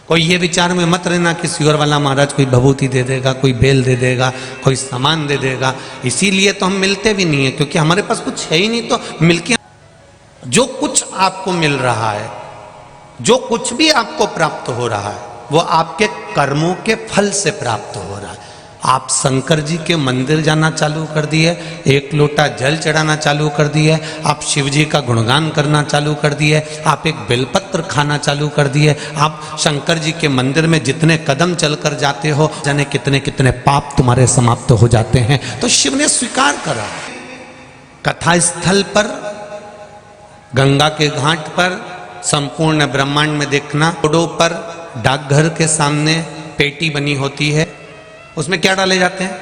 कोई ये विचार में मत रहना कि सियोर वाला महाराज कोई भभूति दे देगा, कोई बेल दे देगा, कोई सामान दे देगा। इसीलिए तो हम मिलते भी नहीं है, क्योंकि हमारे पास कुछ है ही नहीं। तो मिलके जो कुछ आपको मिल रहा है, जो कुछ भी आपको प्राप्त हो रहा है, वो आपके कर्मों के फल से प्राप्त हो रहा है। आप शंकर जी के मंदिर जाना चालू कर दिए, एक लोटा जल चढ़ाना चालू कर दिए, आप शिव जी का गुणगान करना चालू कर दिए, आप एक बेलपत्र खाना चालू कर दिए, आप शंकर जी के मंदिर में जितने कदम चलकर जाते हो, जाने कितने कितने पाप तुम्हारे समाप्त हो जाते हैं। तो शिव ने स्वीकार करा। कथा स्थल पर, गंगा के घाट पर, संपूर्ण ब्रह्मांड में देखना, रोडों पर, डाकघर के सामने पेटी बनी होती है, उसमें क्या डाले जाते हैं?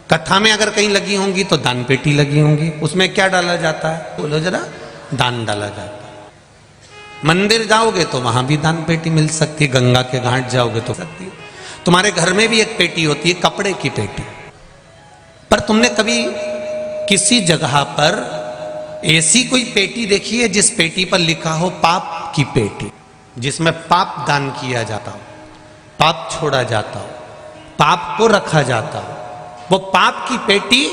कथा में अगर कहीं लगी होंगी तो दान पेटी लगी होंगी, उसमें क्या डाला जाता है? बोलो जरा। दान डाला जाता है। मंदिर जाओगे तो वहां भी दान पेटी मिल सकती है, गंगा के घाट जाओगे तो सकती है। तुम्हारे घर में भी एक पेटी होती है, कपड़े की पेटी। पर तुमने कभी किसी जगह पर ऐसी कोई पेटी देखी है जिस पेटी पर लिखा हो पाप की पेटी, जिसमें पाप दान किया जाता हो, पाप छोड़ा जाता हो, पाप को रखा जाता हो? वो पाप की पेटी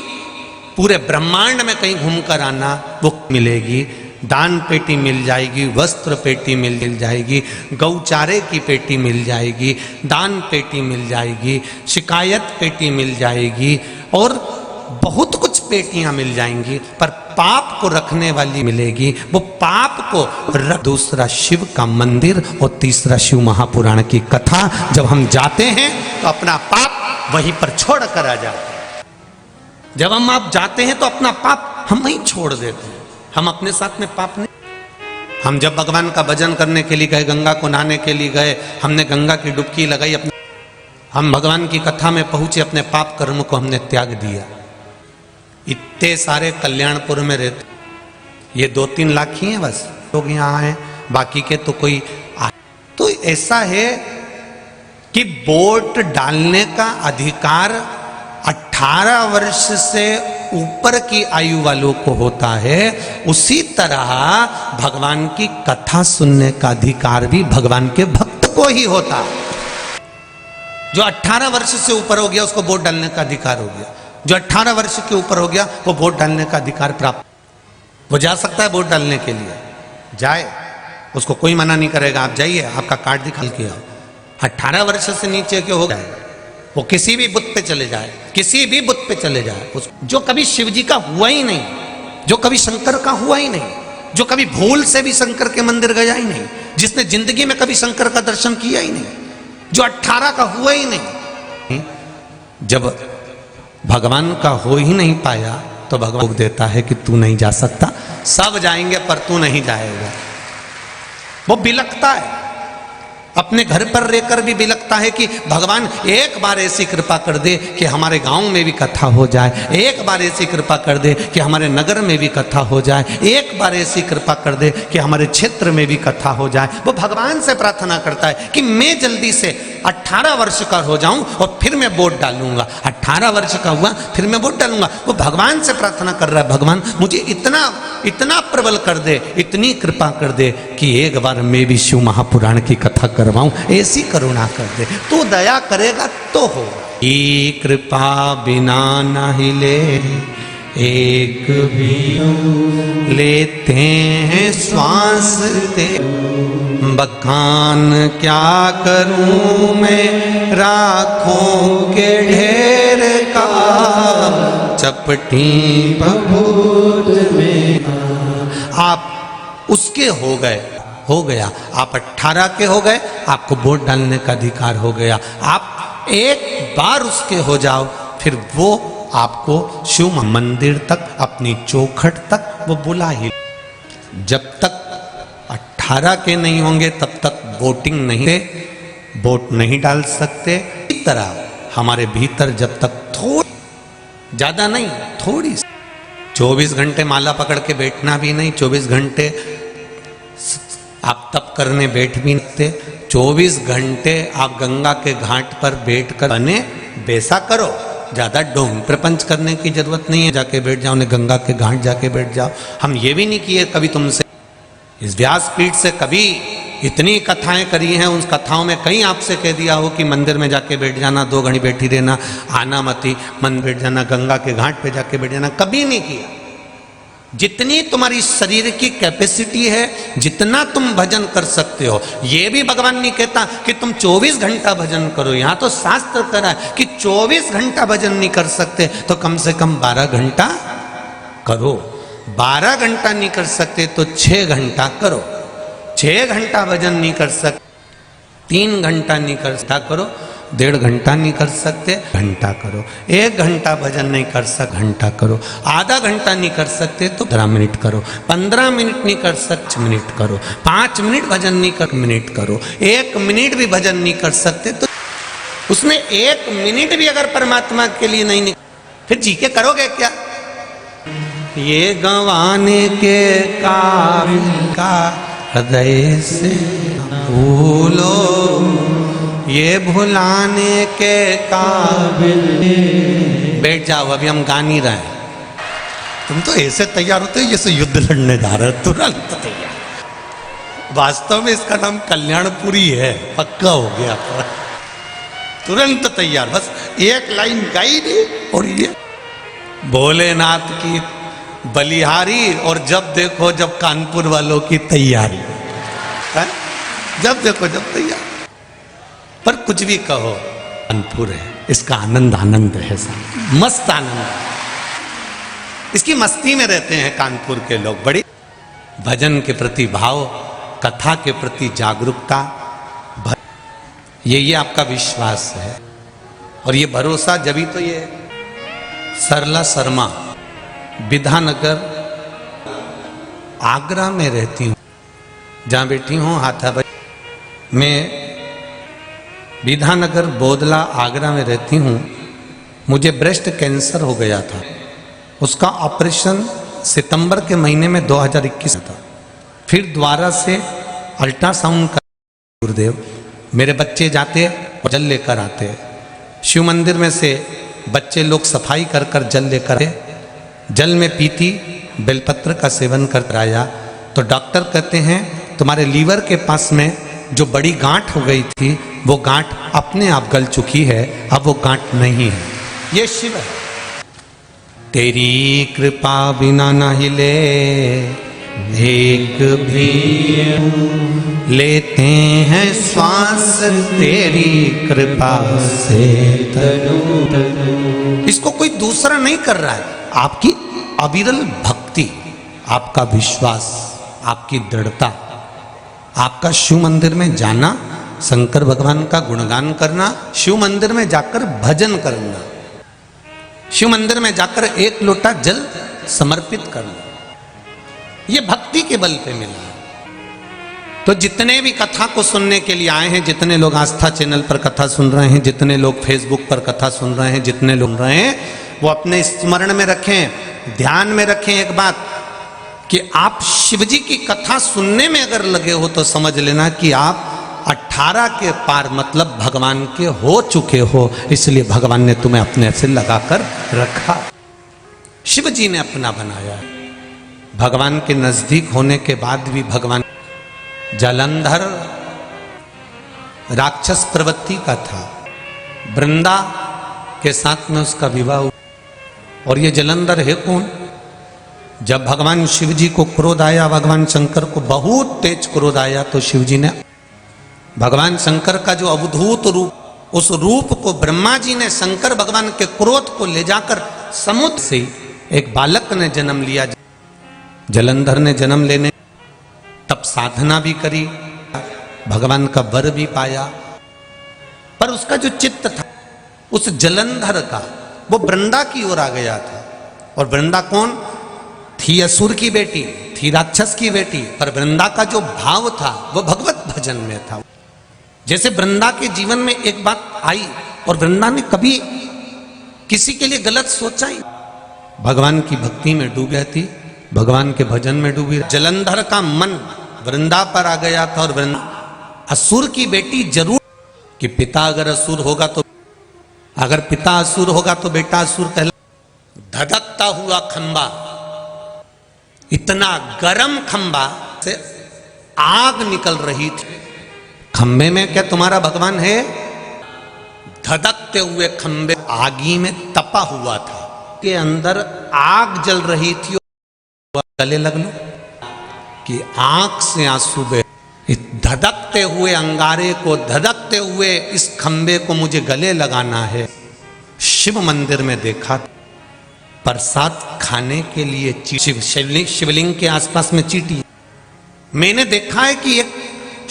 पूरे ब्रह्मांड में कहीं घूमकर आना, वो मिलेगी। दान पेटी मिल जाएगी, वस्त्र पेटी मिल जाएगी, गौचारे की पेटी मिल जाएगी, दान पेटी मिल जाएगी, शिकायत पेटी मिल जाएगी, और बहुत कुछ पेटियां मिल जाएंगी, पर पाप को रखने वाली मिलेगी। वो पाप को रख। दूसरा शिव का मंदिर, और तीसरा शिव महापुराण की कथा। जब हम जाते हैं तो अपना पाप वहीं पर छोड़ कर आ जाते हैं। जब हम आप जाते हैं तो अपना पाप हम वहीं छोड़ देते हैं, हम अपने साथ में पाप नहीं। हम जब भगवान का भजन करने के लिए गए, गंगा को नहाने के लिए गए, हमने गंगा की डुबकी लगाई, अपने हम भगवान की कथा में पहुंचे, अपने पाप कर्म को हमने त्याग दिया। इतने सारे कल्याणपुर में रहते, ये 2-3 लाख ही हैं बस लोग यहाँ हैं, बाकी के तो कोई तो ऐसा है कि वोट डालने का अधिकार 18 वर्ष से ऊपर की आयु वालों को होता है। उसी तरह भगवान की कथा सुनने का अधिकार भी भगवान के भक्त को ही होता है। जो 18 वर्ष से ऊपर हो गया उसको वोट डालने का अधिकार हो गया। जो 18 वर्ष के ऊपर हो गया वो वोट डालने का अधिकार प्राप्त, वो जा सकता है वोट डालने के लिए, जाए, उसको कोई मना नहीं करेगा। आप जाइए, आपका कार्ड दिखा के आओ। 18 वर्ष से नीचे के हो जाए, वो किसी भी बुत पे चले जाए, किसी भी बुत पे चले जाए, जो कभी शिव जी का हुआ ही नहीं, जो कभी शंकर का हुआ ही नहीं, जो कभी भूल से भी शंकर के मंदिर गया ही नहीं, जिसने जिंदगी में कभी शंकर का दर्शन किया ही नहीं, जो 18 का हुआ ही नहीं, जब भगवान का हो ही नहीं पाया तो भगवान को देता है कि तू नहीं जा सकता, सब जाएंगे पर तू नहीं जाएगा। वो बिलखता है, अपने घर पर रहकर भी बिलखता है कि भगवान एक बार ऐसी कृपा कर दे कि हमारे गांव में भी कथा हो जाए, एक बार ऐसी कृपा कर दे कि हमारे नगर में भी कथा हो जाए, एक बार ऐसी कृपा कर दे कि हमारे क्षेत्र में भी कथा हो जाए। वो भगवान से प्रार्थना करता है कि मैं जल्दी से 18 वर्ष का हो जाऊं और फिर मैं वोट डालूंगा। 18 वर्ष का हुआ फिर मैं वोट डालूंगा। वो भगवान से प्रार्थना कर रहा है, भगवान मुझे इतना प्रबल कर दे, इतनी कृपा कर दे कि एक बार मैं भी शिव महापुराण की कथा करवाऊं, ऐसी करुणा कर दे। तो दया करेगा तो हो। ये कृपा बिना न हिले एक भी लेते हैं श्वास ते, बखान क्या करूं मैं राखों के ढेर का, चपटी बबूत में। आप उसके हो गया, आप 18 के हो गए, आपको वोट डालने का अधिकार हो गया। आप एक बार उसके हो जाओ, फिर वो आपको शिव मंदिर तक, अपनी चौखट तक वो बुला ही। जब तक 18 के नहीं होंगे तब तक वोटिंग नहीं, वोट नहीं डाल सकते। इस तरह हमारे भीतर जब तक थोड़ी, ज्यादा नहीं, थोड़ी 24 घंटे माला पकड़ के बैठना भी नहीं, 24 घंटे आप तप करने बैठ भी नहीं, 24 घंटे आप गंगा के घाट पर बैठकर बने वैसा करो। ज़्यादा ढोंग प्रपंच करने की जरूरत नहीं है, जाके बैठ जाओ, गंगा के घाट जाके बैठ जाओ। हम ये भी नहीं किए कभी तुमसे, इस व्यासपीठ से कभी इतनी कथाएं करी हैं, उन कथाओं में कहीं आपसे कह दिया हो कि मंदिर में जाके बैठ जाना, 2 घड़ी बैठी रहना, आना मती, मंदिर बैठ जाना, गंगा के घाट पे जाके बैठ जाना, कभी नहीं किया। जितनी तुम्हारी शरीर की कैपेसिटी है, जितना तुम भजन कर सकते हो, ये भी भगवान नहीं कहता कि तुम 24 घंटा भजन करो। यहां तो शास्त्र कह रहा है कि 24 घंटा भजन नहीं कर सकते तो कम से कम 12 घंटा करो। 12 घंटा नहीं कर सकते तो 6 घंटा करो। 6 घंटा भजन नहीं कर सकते, 3 घंटा नहीं कर सकता करो, 1.5 घंटा नहीं कर सकते, घंटा करो। 1 घंटा भजन नहीं कर सकते, घंटा करो। आधा घंटा नहीं कर सकते तो 15 मिनट करो। 15 मिनट नहीं कर सकते, मिनट करो। 5 मिनट भजन नहीं कर, मिनट करो। 1 मिनट भी भजन नहीं कर सकते तो उसने 1 मिनट भी अगर परमात्मा के लिए नहीं, फिर जी के करोगे क्या? ये गंवाने के काबिल का हृदय से भूलो, ये भुलाने के काबिल। बैठ जाओ, अभी हम गा नहीं रहे हैं। तुम तो ऐसे तैयार होते हो जैसे युद्ध लड़ने जा रहे हो, तुरंत तैयार। वास्तव में इसका नाम कल्याणपुरी है, पक्का हो गया। तुरंत तैयार, बस 1 लाइन गाई दी और ये भोलेनाथ की बलिहारी, और जब देखो जब कानपुर वालों की तैयारी है? जब देखो जब तैयार। पर कुछ भी कहो, कानपुर है, इसका आनंद आनंद है, मस्त आनंद। इसकी मस्ती में रहते हैं कानपुर के लोग। बड़ी भजन के प्रति भाव, कथा के प्रति जागरूकता, ये आपका विश्वास है। और ये भरोसा जब तो ये सरला शर्मा विधानगर आगरा में रहती हूँ, जहाँ बैठी हूँ हाथाभाई। मैं विधानगर बोदला आगरा में रहती हूँ। मुझे ब्रेस्ट कैंसर हो गया था। उसका ऑपरेशन सितंबर के महीने में 2021 था। फिर दोबारा से अल्ट्रासाउंड कर, गुरुदेव मेरे बच्चे जाते और जल लेकर आते। शिव मंदिर में से बच्चे लोग सफाई कर कर जल लेकर आए। जल में पीती, बेलपत्र का सेवन कर आया तो डॉक्टर कहते हैं तुम्हारे लीवर के पास में जो बड़ी गांठ हो गई थी, वो गांठ अपने आप गल चुकी है, अब वो गांठ नहीं है। ये शिव है। तेरी कृपा बिना न हिले एक भी, लेते हैं श्वास तेरी कृपा से तनु तनु। इसको कोई दूसरा नहीं कर रहा है। आपकी अविरल भक्ति, आपका विश्वास, आपकी दृढ़ता, आपका शिव मंदिर में जाना, शंकर भगवान का गुणगान करना, शिव मंदिर में जाकर भजन करना, शिव मंदिर में जाकर 1 लोटा जल समर्पित करना, ये भक्ति के बल पे मिला। तो जितने भी कथा को सुनने के लिए आए हैं, जितने लोग आस्था चैनल पर कथा सुन रहे हैं, जितने लोग फेसबुक पर कथा सुन रहे हैं, जितने लोग रहे हैं, वो अपने स्मरण में रखें, ध्यान में रखें एक बात कि आप शिवजी की कथा सुनने में अगर लगे हो तो समझ लेना कि आप 18 के पार मतलब भगवान के हो चुके हो। इसलिए भगवान ने तुम्हें अपने से लगाकर रखा, शिव जी ने अपना बनाया। भगवान के नजदीक होने के बाद भी भगवान जालंधर राक्षस प्रवृत्ति का था। वृंदा के साथ में उसका विवाह हुआ। और ये जालंधर है कौन? जब भगवान शिव जी को क्रोध आया, भगवान शंकर को बहुत तेज क्रोध आया, तो शिव जी ने भगवान शंकर का जो अवधूत रूप, उस रूप को ब्रह्मा जी ने शंकर भगवान के क्रोध को ले जाकर समुद्र से एक बालक ने जन्म लिया। जालंधर ने जन्म लेने तब साधना भी करी, भगवान का वर भी पाया, पर उसका जो चित्त था उस जालंधर का, वो वृंदा की ओर आ गया था। और वृंदा कौन थी? असुर की बेटी थी, राक्षस की बेटी। पर वृंदा का जो भाव था वो भगवत भजन में था। जैसे वृंदा के जीवन में एक बात आई और वृंदा ने कभी किसी के लिए गलत सोचा ही, भगवान की भक्ति में डूब गई थी, भगवान के भजन में डूबी। जालंधर का मन वृंदा पर आ गया था। और वृंदा असुर की बेटी जरूर, कि पिता अगर असुर होगा तो, अगर पिता असुर होगा तो बेटा असुर कहला। धधकता हुआ खंबा, इतना गरम खंबा से आग निकल रही थी। खंबे में क्या तुम्हारा भगवान है? धधकते हुए खंबे आगी में तपा हुआ था, के अंदर आग जल रही थी। गले लग लो कि आंख से आंसू बहे। इस धधकते हुए अंगारे को, धधकते हुए इस खंबे को मुझे गले लगाना है। शिव मंदिर में देखा प्रसाद खाने के लिए शिवलिंग के आसपास में चींटी। मैंने देखा है कि एक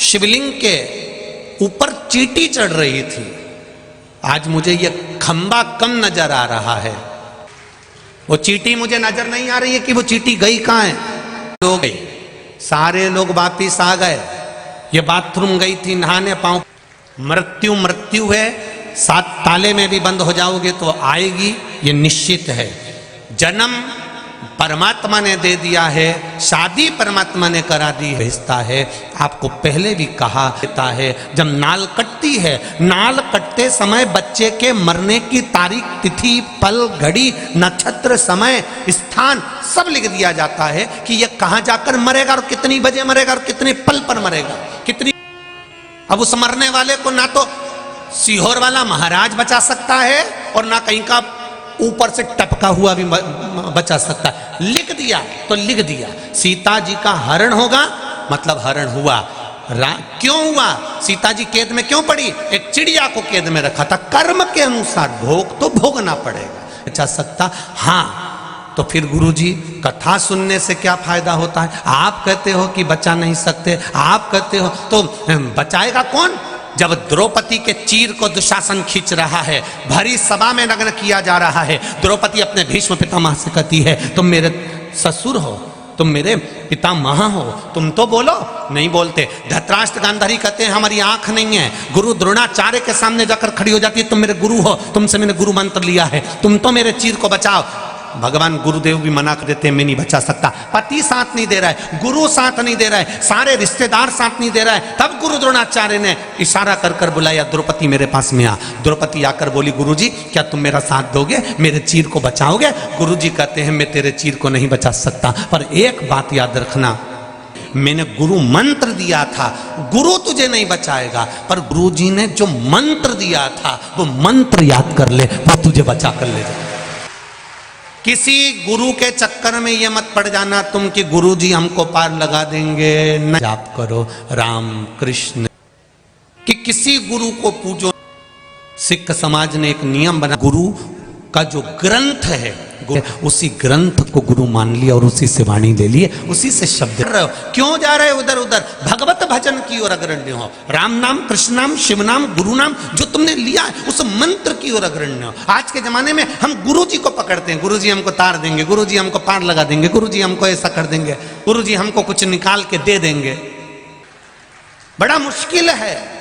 शिवलिंग के ऊपर चींटी चढ़ रही थी। आज मुझे यह खंबा कम नजर आ रहा है। वो चींटी मुझे नजर नहीं आ रही है कि वो चींटी गई कहां है। हो गई, सारे लोग वापिस आ गए। ये बाथरूम गई थी नहाने, पांव। मृत्यु मृत्यु है, 7 ताले में भी बंद हो जाओगे तो आएगी, ये निश्चित है। जन्म परमात्मा ने दे दिया है, शादी परमात्मा ने करा दी, भेजता है। आपको पहले भी कहा देता है, जब नाल कटती है, नाल कटते समय बच्चे के मरने की तारीख, तिथि, पल, घड़ी, नक्षत्र, समय, स्थान सब लिख दिया जाता है कि यह कहां जाकर मरेगा और कितनी बजे मरेगा और कितने पल पर मरेगा, कितनी। अब उस मरने वाले को ना तो सीहोर वाला महाराज बचा सकता है और ना कहीं का ऊपर से टपका हुआ भी बचा सकता है। लिख दिया तो लिख दिया। सीता जी का हरण होगा, मतलब हरण हुआ। क्यों हुआ? सीता जी कैद में क्यों पड़ी? एक चिड़िया को कैद में रखा था। कर्म के अनुसार भोग तो भोगना पड़ेगा। बचा सकता? हाँ। तो फिर गुरुजी कथा सुनने से क्या फायदा होता है? आप कहते हो कि बचा नहीं सकते, आप कहते हो तो बचाएगा कौन? जब द्रौपदी के चीर को दुशासन खींच रहा है, भरी सभा में नग्न किया जा रहा है, द्रौपदी अपने भीष्म पितामह से कहती है, तुम मेरे ससुर हो, तुम मेरे पितामह हो, तुम तो बोलो। नहीं बोलते। धृतराष्ट्र गांधारी कहते हैं हमारी आंख नहीं है। गुरु द्रोणाचार्य के सामने जाकर खड़ी हो जाती है, तुम मेरे गुरु हो, तुमसे मैंने गुरु मंत्र लिया है, तुम तो मेरे चीर को बचाओ। भगवान गुरुदेव भी मना कर देते हैं, मैं नहीं बचा सकता। पति साथ नहीं दे रहा है, गुरु साथ नहीं दे रहा है, सारे रिश्तेदार साथ नहीं दे रहा है। तब गुरु द्रोणाचार्य ने इशारा कर कर बुलाया, द्रौपदी मेरे पास में आ। द्रौपदी आकर बोली, गुरुजी क्या तुम मेरा साथ दोगे, मेरे चीर को बचाओगे? गुरुजी कहते हैं मैं तेरे चीर को नहीं बचा सकता, पर एक बात याद रखना, मैंने गुरु मंत्र दिया था, गुरु तुझे नहीं बचाएगा, पर गुरुजी ने जो मंत्र दिया था वो मंत्र याद कर ले, वो तुझे बचा कर ले जाए। किसी गुरु के चक्कर में ये मत पड़ जाना तुम कि गुरुजी हमको पार लगा देंगे। न जाप करो राम कृष्ण, कि किसी गुरु को पूजो। सिख समाज ने एक नियम बना, गुरु का जो ग्रंथ है उसी ग्रंथ को गुरु मान लिया और उसी से वाणी ले लिए, उसी से शब्द रहे हो। क्यों जा रहे हो उधर उधर? भगवत भजन की ओर अग्रण्य हो। राम नाम, कृष्ण नाम, शिव नाम, गुरु नाम जो तुमने लिया है उस मंत्र की ओर अग्रण्य हो। आज के जमाने में हम गुरु जी को पकड़ते हैं, गुरु जी हमको तार देंगे, गुरु जी हमको पार लगा देंगे, गुरु जी हमको ऐसा कर देंगे, गुरु जी हमको कुछ निकाल के दे देंगे। बड़ा मुश्किल है।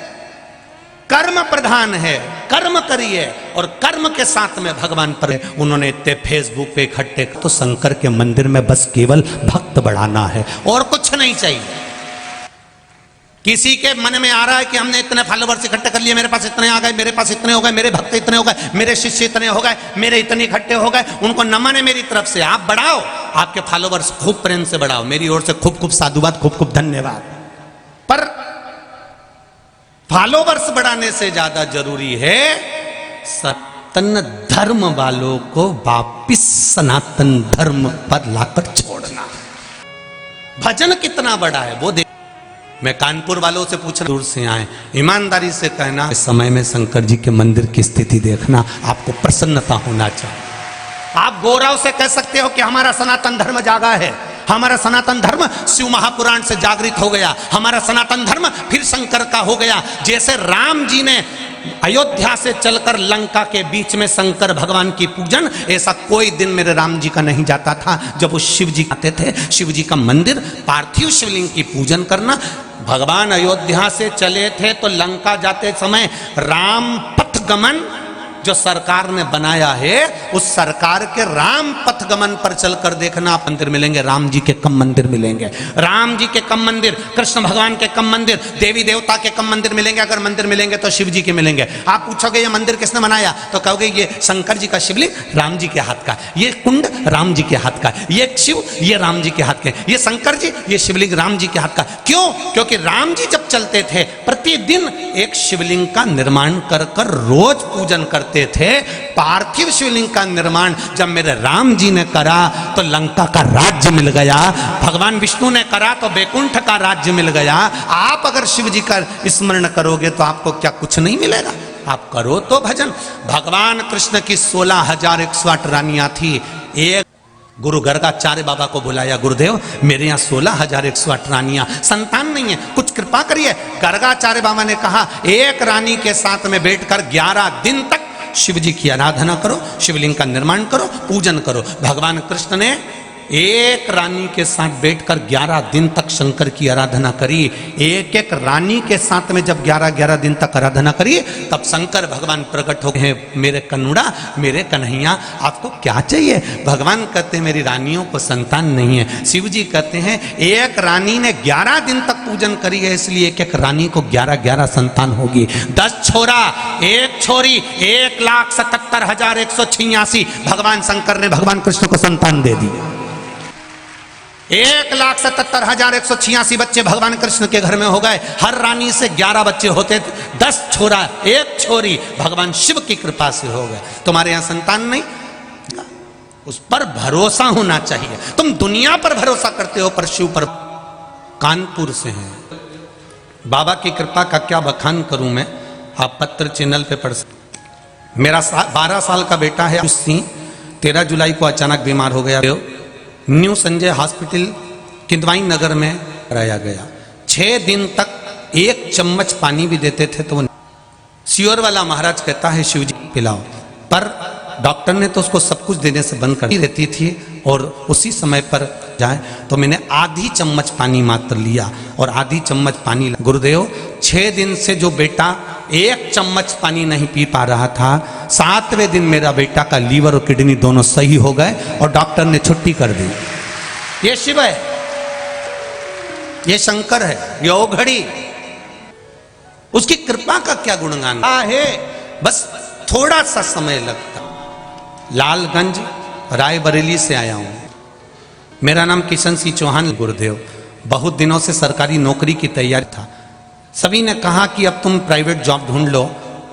कर्म प्रधान है, कर्म करिए और कर्म के साथ में भगवान पर। उन्होंने इतने फेसबुक पे इकट्ठे, तो शंकर के मंदिर में बस केवल भक्त बढ़ाना है और कुछ नहीं चाहिए। किसी के मन में आ रहा है कि हमने इतने फॉलोवर्स इकट्ठे कर लिए, मेरे पास इतने आ गए, मेरे पास इतने हो गए, मेरे भक्त इतने हो गए, मेरे शिष्य इतने हो गए, मेरे इतने इकट्ठे हो गए, उनको नमन है मेरी तरफ से। आप बढ़ाओ, आपके फॉलोवर्स खूब प्रेम से बढ़ाओ, मेरी ओर से खूब खूब साधुवाद, खूब खूब धन्यवाद। पर फॉलोवर्स बढ़ाने से ज्यादा जरूरी है सनातन धर्म वालों को वापिस सनातन धर्म पर लाकर छोड़ना। भजन कितना बड़ा है वो देख। मैं कानपुर वालों से पूछना, दूर से आए, ईमानदारी से कहना, इस समय में शंकर जी के मंदिर की स्थिति देखना, आपको प्रसन्नता होना चाहिए। आप गौरव से कह सकते हो कि हमारा सनातन धर्म जागा है, हमारा सनातन धर्म शिव महापुराण से जागृत हो गया, हमारा सनातन धर्म फिर शंकर का हो गया। जैसे राम जी ने अयोध्या से चलकर लंका के बीच में शंकर भगवान की पूजन, ऐसा कोई दिन मेरे राम जी का नहीं जाता था जब वो शिव जी आते थे। शिव जी का मंदिर, पार्थिव शिवलिंग की पूजन करना। भगवान अयोध्या से चले थे तो लंका जाते समय राम पथ गमन जो सरकार ने बनाया है उस सरकार के राम पथ गमन पर चलकर देखना, आप मंदिर मिलेंगे, राम जी के कम मंदिर मिलेंगे, राम जी के कम मंदिर, कृष्ण भगवान के कम मंदिर, देवी देवता के कम मंदिर मिलेंगे। अगर मंदिर मिलेंगे तो शिव जी के मिलेंगे। आप पूछोगे ये मंदिर किसने बनाया, तो कहोगे ये शंकर जी का शिवलिंग राम जी के हाथ का, ये कुंड राम जी के हाथ का, ये शिव ये राम जी के हाथ के, ये शंकर जी ये शिवलिंग राम जी के हाथ का। क्यों? क्योंकि राम जी जब चलते थे प्रतिदिन एक शिवलिंग का निर्माण कर कर रोज पूजन करते थे। पार्थिव शिवलिंग का निर्माण जब मेरे राम जी ने करा तो लंका का राज्य मिल गया, भगवान विष्णु ने करा तो बैकुंठ का राज्य मिल गया। आप अगर शिव जी का स्मरण करोगे तो आपको क्या कुछ नहीं मिलेगा? आप करो तो भजन। भगवान कृष्ण की 16,108 रानियां थी। एक गुरु गर्गाचार्य बाबा को बुलाया, गुरुदेव मेरे यहाँ 16,108 रानियां, संतान नहीं है, कुछ कृपा करिए। गर्गाचार्य बाबा ने कहा एक रानी के साथ में बैठकर 11 दिन तक शिव जी की आराधना करो, शिवलिंग का निर्माण करो, पूजन करो। भगवान कृष्ण ने एक रानी के साथ बैठकर 11 दिन तक शंकर की आराधना करी। एक एक रानी के साथ में जब 11-11 दिन तक आराधना करी तब शंकर भगवान प्रकट हो गए। मेरे कन्नुड़ा, मेरे कन्हैया, आपको क्या चाहिए? भगवान कहते हैं मेरी रानियों को संतान नहीं है। शिव जी कहते हैं एक रानी ने 11 दिन तक पूजन करी है, इसलिए एक एक रानी को 11-11 संतान होगी। 10 छोरा 1 छोरी, 1,77,186 भगवान शंकर ने भगवान कृष्ण को संतान दे दी। 1,77,186 बच्चे भगवान कृष्ण के घर में हो गए। हर रानी से 11 बच्चे होते थे, 10 छोरा 1 छोरी भगवान शिव की कृपा से हो गए। तुम्हारे यहाँ संतान नहीं, उस पर भरोसा होना चाहिए। तुम दुनिया पर भरोसा करते हो पर शिव पर। कानपुर से हैं, बाबा की कृपा का क्या बखान करूं मैं, आप पत्र चैनल पे पढ़ सकते। मेरा 12 साल का बेटा है, 13 जुलाई को अचानक बीमार हो गया, न्यू संजय हॉस्पिटल किदवाई नगर में कराया गया। 6 दिन तक 1 चम्मच पानी भी देते थे तो वो सियोर वाला महाराज कहता है शिव जी पिलाओ, पर डॉक्टर ने तो उसको सब कुछ देने से बंद कर देती थी और उसी समय पर जाए तो मैंने आधी चम्मच पानी मात्र लिया और आधी चम्मच पानी। गुरुदेव 6 दिन से जो बेटा 1 चम्मच पानी नहीं पी पा रहा था, 7वें दिन मेरा बेटा का लीवर और किडनी दोनों सही हो गए और डॉक्टर ने छुट्टी कर दी। ये शिव है, ये शंकर है, ये ओघड़ी, उसकी कृपा का क्या गुणगान है। बस थोड़ा सा समय लगता। लालगंज रायबरेली से आया हूं, मेरा नाम किशन सिंह चौहान। गुरुदेव बहुत दिनों से सरकारी नौकरी की तैयारी था, सभी ने कहा कि अब तुम प्राइवेट जॉब ढूंढ लो,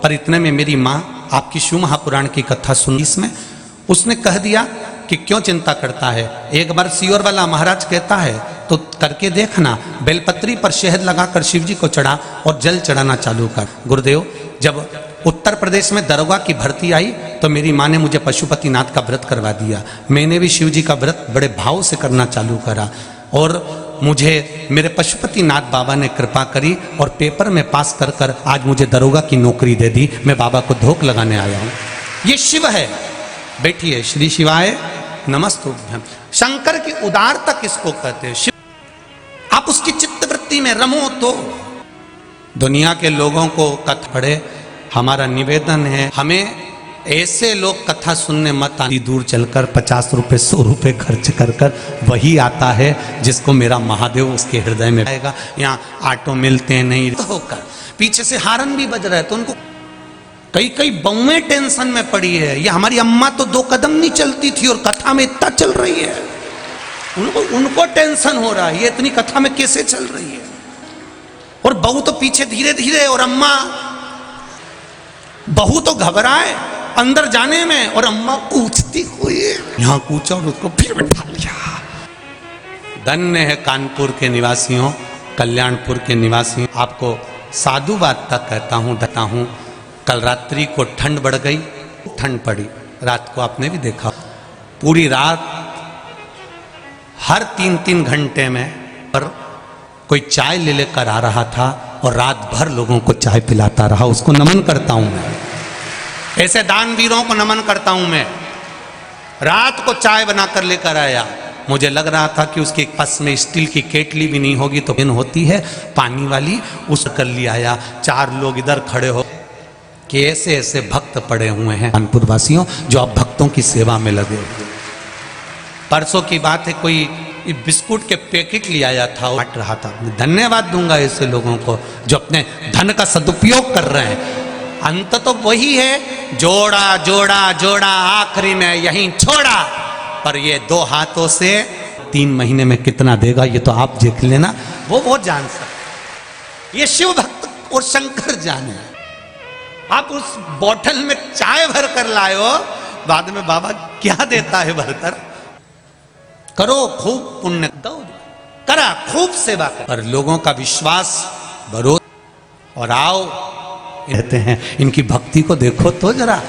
पर इतने में मेरी माँ आपकी शिव महापुराण की कथा सुनी, इसमें उसने कह दिया कि क्यों चिंता करता है, एक बार सियोर वाला महाराज कहता है तो करके देखना। बेलपत्री पर शहद लगाकर शिव जी को चढ़ा और जल चढ़ाना चालू कर। गुरुदेव जब उत्तर प्रदेश में दरोगा की भर्ती आई तो मेरी माँ ने मुझे पशुपतिनाथ का व्रत करवा दिया। मैंने भी शिव जी का व्रत बड़े भाव से करना चालू करा और मुझे मेरे पशुपतिनाथ बाबा ने कृपा करी और पेपर में पास कर कर आज मुझे दरोगा की नौकरी दे दी। मैं बाबा को धोख लगाने आया हूँ। ये शिव है, बैठिए। श्री शिवाय नमस्तुभ्यम। शंकर की उदारता किसको कहते हैं? शिव। आप उसकी चित्तवृत्ति में रमो तो दुनिया के लोगों को कथा पढ़े। हमारा निवेदन है, हमें ऐसे लोग कथा सुनने मत आनी, दूर चलकर 50 रुपए 100 रुपए खर्च कर कर वही आता है जिसको मेरा महादेव उसके हृदय में आएगा। यहाँ ऑटो मिलते नहीं तो होकर पीछे से हारन भी बज रहा है तो उनको कई बहुएं टेंशन में पड़ी है। ये हमारी अम्मा तो 2 कदम नहीं चलती थी और कथा में इतना चल रही है, उनको टेंशन हो रहा है ये इतनी कथा में कैसे चल रही है। और बहू तो पीछे धीरे धीरे, और अम्मा, बहू तो घबराए अंदर जाने में और अम्मा कूदती हुई यहां कूचा और उसको फिर बैठा लिया। धन्य है कानपुर के निवासियों, कल्याणपुर के निवासियों। आपको साधुवाद तक कहता हूं। कल रात्रि को ठंड बढ़ गई, ठंड पड़ी। रात को आपने भी देखा, पूरी रात हर 3-3 घंटे में पर कोई चाय ले लेकर आ रहा था और रात भर लोगों को चाय पिलाता रहा। उसको नमन करता हूं मैं, ऐसे दानवीरों को नमन करता हूं मैं। रात को चाय बनाकर लेकर आया, मुझे लग रहा था कि उसके पास में स्टील की केटली भी नहीं होगी तो पिन होती है पानी वाली, उस कर लिया आया। 4 लोग इधर खड़े हो, कि ऐसे ऐसे भक्त पड़े हुए हैं कानपुर वासियों जो आप भक्तों की सेवा में लगे। परसों की बात है, कोई बिस्कुट के पैकेट ले आया था, बांट रहा था। धन्यवाद दूंगा ऐसे लोगों को जो अपने धन का सदुपयोग कर रहे हैं। अंत तो वही है, जोड़ा जोड़ा जोड़ा आखिरी में यहीं छोड़ा, पर ये 2 हाथों से 3 महीने में कितना देगा ये तो आप देख लेना, वो जान सकते। ये शिव भक्त और शंकर जाने। आप उस बोतल में चाय भर कर लाए हो, बाद में बाबा क्या देता है भरकर। करो खूब पुण्य दो, करा खूब सेवा कर, पर लोगों का विश्वास बढ़ो और आओ। कहते हैं इनकी भक्ति को देखो तो जरा,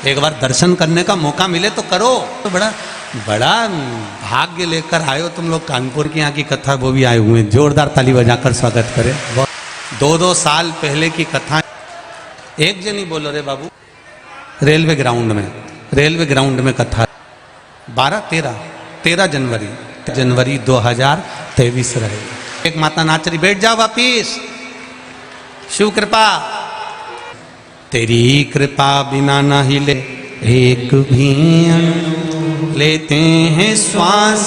एक बार दर्शन करने का मौका मिले तो करो। तो बड़ा बड़ा भाग्य लेकर आए हो तुम लोग। कानपुर की यहाँ की कथा वो भी आए हुए हैं, जोरदार ताली बजाकर स्वागत करें। 2-2 साल पहले की कथा। एक जनी बोलो रे बाबू, रेलवे ग्राउंड में कथा 13 जनवरी 2023 रहे। एक माता नाच रही, बैठ जाओ वापिस, शिव कृपा। तेरी कृपा बिना न हिले एक भी लेते हैं श्वास।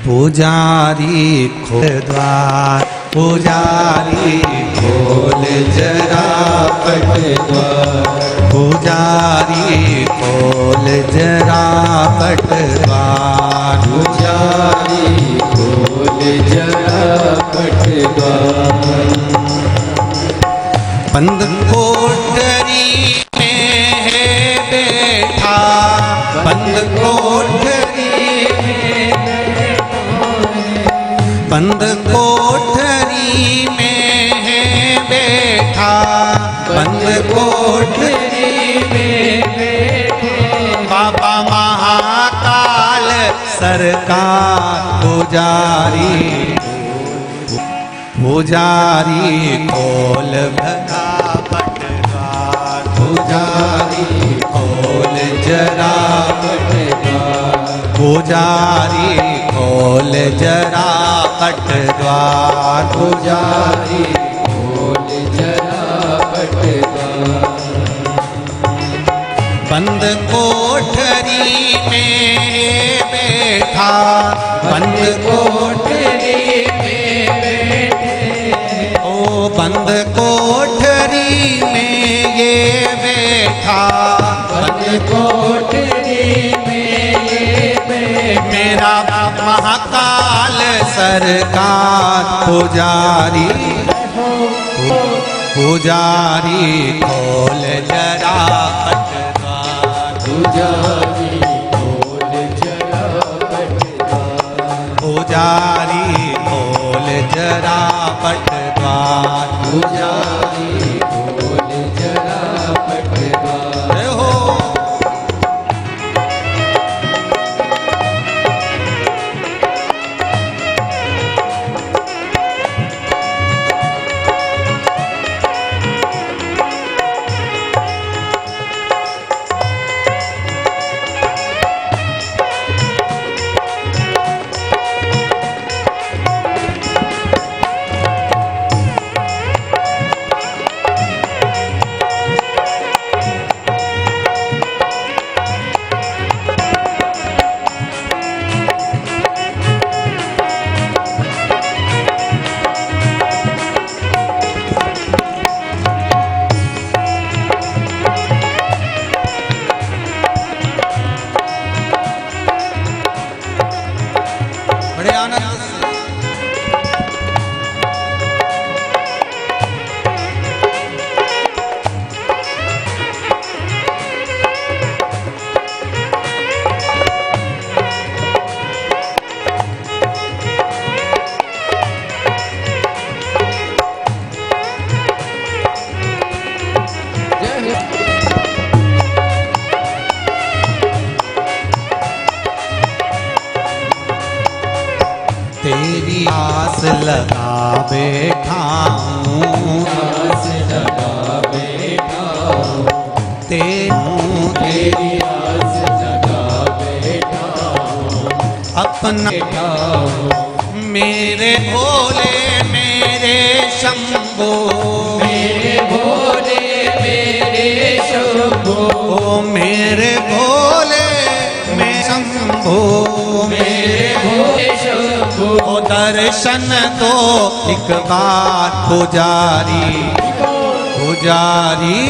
पुजारी खोल द्वार, पुजारी खोल जरा पट द्वार, पुजारी खोल जरा पट द्वार, पुजारी खोल जरा पट द्वार। बंद कोठरी में है बैठा, बंद कोठरी में, बंद कोठरी में है बैठा, बंद कोठरी में बैठे बाबा महाकाल सरकार। पुजारी खोल भरा पट द्वार, पुजारी खोल जरा पट द्वार, पुजारी खोल जरा पट द्वार, पुजारी खोल जरा पट द्वार। बंद कोठरी में बैठा, बंद कोठरी बंद कोठरी में ये बैठा, बंद कोठरी में ये बैठा मेरा महाकाल सरकार। पुजारी खोल जरा पट द्वार, पुजारी खोल जरा पट द्वार, पुजारी खोल जरा पट द्वार, पुजारी खोल जरा पट द्वार। हो बड़े आनंद से तेरी आस लगा बैठा हूँ, आस लगा बैठा हूँ, तेरी आस लगा बैठा हूँ, अपना बैठा हूँ। मेरे भोले मेरे शंभो, मेरे भोले मेरे ओ मेरे भोले में शंभो, मेरे भोले शंभो, ओ दर्शन दो एक बार पुजारी, पुजारी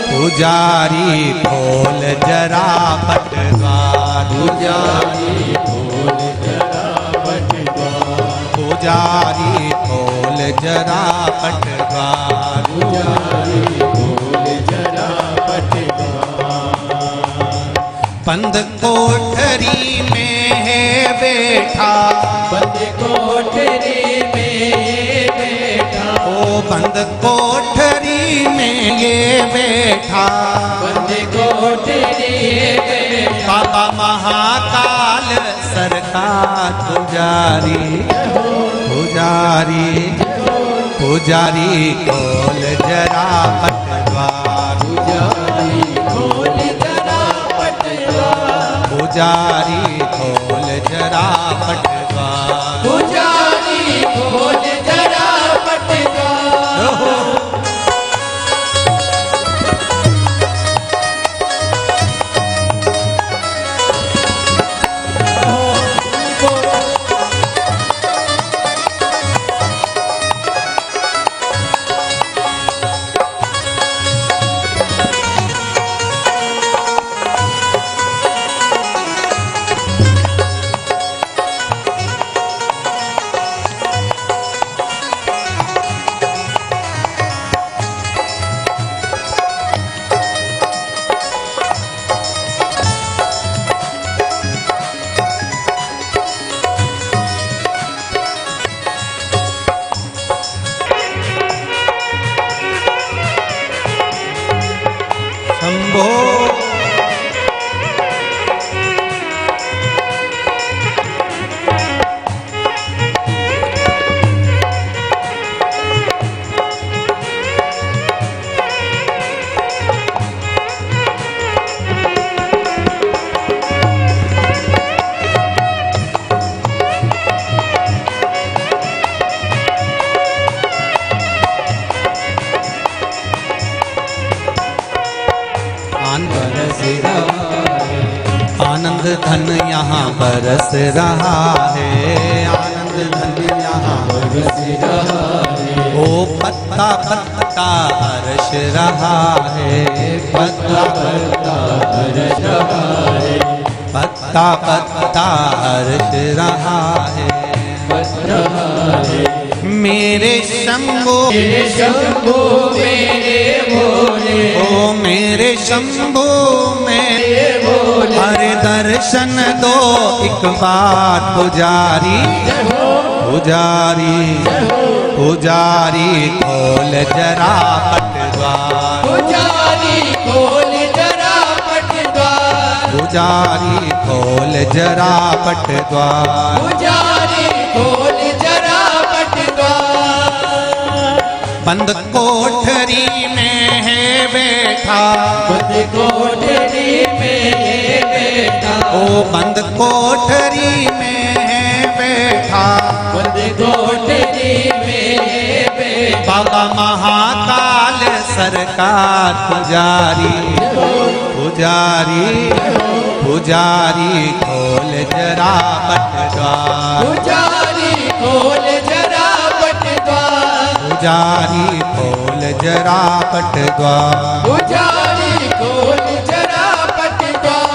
पुजारी खोल जरा पटद्वार, पुजारी खोल जरा पटद्वार, पुजारी खोल जरा पटद्वार, पुजारी खोल जरा पटद्वार। बंद कोठरी में है बैठा, बंद कोठरी में ये बैठा, ओ बंद कोठरी में ये बैठा, बंद कोठरी ये बैठा, बाबा महाकाल सरकार पुजारी, पुजारी पुजारी खोल जरा पटद्वार, पुजारी खोल जरा पटद्वार, पुजारी खोल जरा पटद्वार। पुजारी खोल जरा पटद्वार। शंभो आनंद धन यहाँ बरस रहा है, आनंद धन यहाँ बरस रहा है, ओ पत्ता पत्ता हर्ष रहा है, पत्ता पत्ता हर्ष रहा है, पत्ता पत्ता हर्ष रहा है। पत्ता है। मेरे शंभो, मेरे शंभो मेरे भोले, ओ मेरे शंभो मेरे भोले, हरे दर्शन दो एक बार पुजारी, पुजारी पुजारी खोल जरा पटद्वार, पुजारी खोल जरा पटद्वार, पुजारी खोल जरा पटद्वार। पुजारी खोल जरा पटद्वार। बंद कोठरी में है बैठा, बंद कोठरी में ये बैठा, ओ बंद कोठरी में है बैठा, बंद कोठरी में ये बैठा, बाबा महाकाल सरकार पुजारी, पुजारी पुजारी खोल जरा पटद्वार, पुजारी खोल जरा पटद्वार, पुजारी खोल जरा पटद्वार। पुजारी खोल जरा पटद्वार।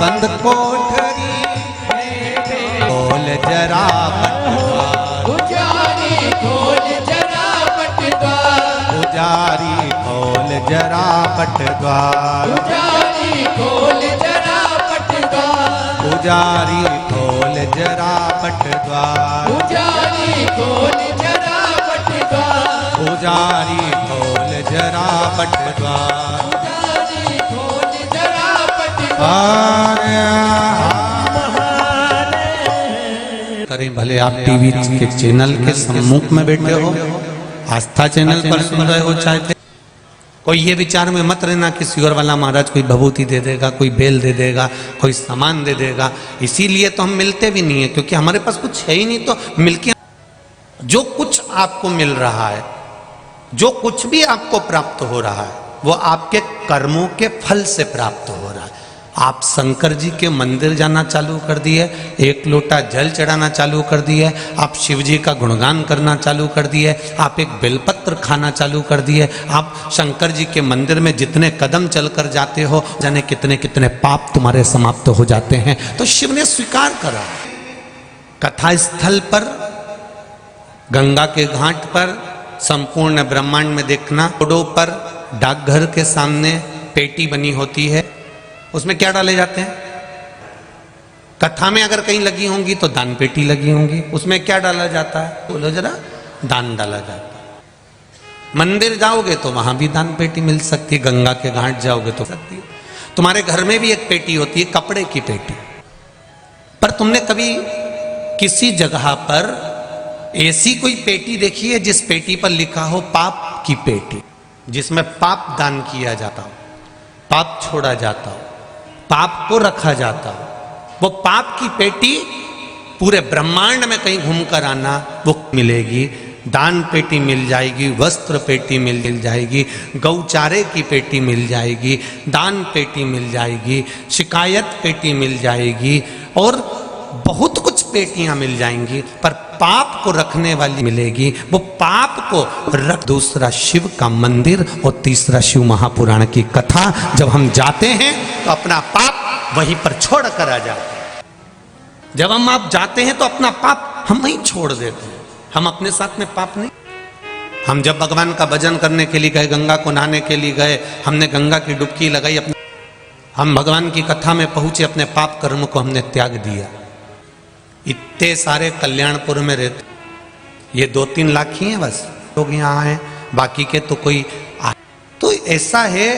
बंद कोठरी खोल जरा पटद्वार, पुजारी खोल जरा पटद्वार, पुजारी खोल जरा पटद्वार, पुजारी खोल जरा पटद्वार, पुजारी खोल जरा पटद्वार, पुजारी खोल जरा पटद्वार, पुजारी खोल जरा पटद्वार। पुजारी खोल जरा पटद्वार। करें भले आप टीवी के चैनल के सम्मुख में बैठे हो, आस्था चैनल पर सुन रहे हो, चाहे कोई ये विचार में मत रहना कि सियोर वाला महाराज कोई भभूति दे देगा, कोई बेल दे देगा, कोई सामान दे देगा। इसीलिए तो हम मिलते भी नहीं है, क्योंकि हमारे पास कुछ है ही नहीं। तो मिलके जो कुछ आपको मिल रहा है, जो कुछ भी आपको प्राप्त हो रहा है, वो आपके कर्मों के फल से प्राप्त हो रहा है। आप शंकर जी के मंदिर जाना चालू कर दिए, एक लोटा जल चढ़ाना चालू कर दिए, आप शिव जी का गुणगान करना चालू कर दिए, आप एक बेलपत्र खाना चालू कर दिए, आप शंकर जी के मंदिर में जितने कदम चलकर जाते हो, जाने कितने कितने पाप तुम्हारे समाप्त हो जाते हैं। तो शिव ने स्वीकार करा। कथा स्थल पर, गंगा के घाट पर, संपूर्ण ब्रह्मांड में देखना, रोडों पर, डाकघर के सामने पेटी बनी होती है, उसमें क्या डाले जाते हैं? कथा में अगर कहीं लगी होंगी तो दान पेटी लगी होंगी, उसमें क्या डाला जाता है? बोलो जरा। दान डाला जाता है। मंदिर जाओगे तो वहां भी दान पेटी मिल सकती है, गंगा के घाट जाओगे तो सकती है। तुम्हारे घर में भी एक पेटी होती है, कपड़े की पेटी। पर तुमने कभी किसी जगह पर ऐसी कोई पेटी देखी है जिस पेटी पर लिखा हो पाप की पेटी, जिसमें पाप दान किया जाता हो, पाप छोड़ा जाता हो, पाप को रखा जाता हो? वो पाप की पेटी पूरे ब्रह्मांड में कहीं घूमकर आना, वो मिलेगी। दान पेटी मिल जाएगी, वस्त्र पेटी मिल जाएगी, गौचारे की पेटी मिल जाएगी, दान पेटी मिल जाएगी, शिकायत पेटी मिल जाएगी, और बहुत कुछ पेटियां मिल जाएंगी। पर पाप को रखने वाली मिलेगी, वो पाप को रख। दूसरा शिव का मंदिर, और तीसरा शिव महापुराण की कथा। जब हम जाते हैं तो अपना पाप वहीं पर छोड़ कर आ जाते हैं। जब हम आप जाते हैं तो अपना पाप हम वहीं छोड़ देते हैं, हम अपने साथ में पाप नहीं। हम जब भगवान का भजन करने के लिए गए, गंगा को नहाने के लिए गए, हमने गंगा की डुबकी लगाई, अपने हम भगवान की कथा में पहुंचे, अपने पाप कर्म को हमने त्याग दिया। इतने सारे कल्याणपुर में रहते, ये 2-3 लाख ही हैं बस लोग यहाँ हैं, बाकी के तो कोई तो ऐसा है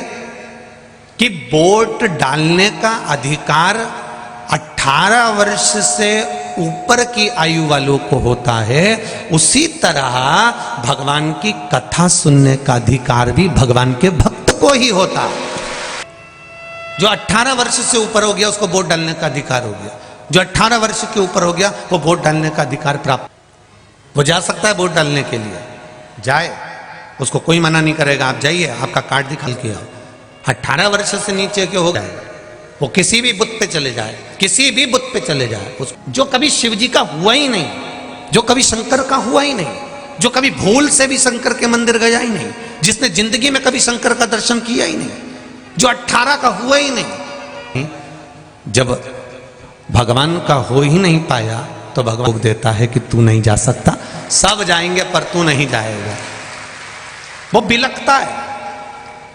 कि वोट डालने का अधिकार 18 वर्ष से ऊपर की आयु वालों को होता है। उसी तरह भगवान की कथा सुनने का अधिकार भी भगवान के भक्त को ही होता है। जो 18 वर्ष से ऊपर हो गया उसको वोट डालने का अधिकार हो गया। जो 18 वर्ष के ऊपर हो गया वो वोट डालने का अधिकार प्राप्त, वो जा सकता है वोट डालने के लिए, जाए, उसको कोई मना नहीं करेगा। आप जाइए, आपका कार्ड दिखा के आओ। 18 वर्ष से नीचे के हो जाए, वो किसी भी बुत पे चले जाए, किसी भी बुत पे चले जाए, जो कभी शिव जी का हुआ ही नहीं, जो कभी शंकर का हुआ ही नहीं, जो कभी भूल से भी शंकर के मंदिर गया ही नहीं, जिसने जिंदगी में कभी शंकर का दर्शन किया ही नहीं, जो 18 का हुआ ही नहीं, जब भगवान का हो ही नहीं पाया तो भगवान देता है कि तू नहीं जा सकता, सब जाएंगे पर तू नहीं जाएगा। वो बिलखता है,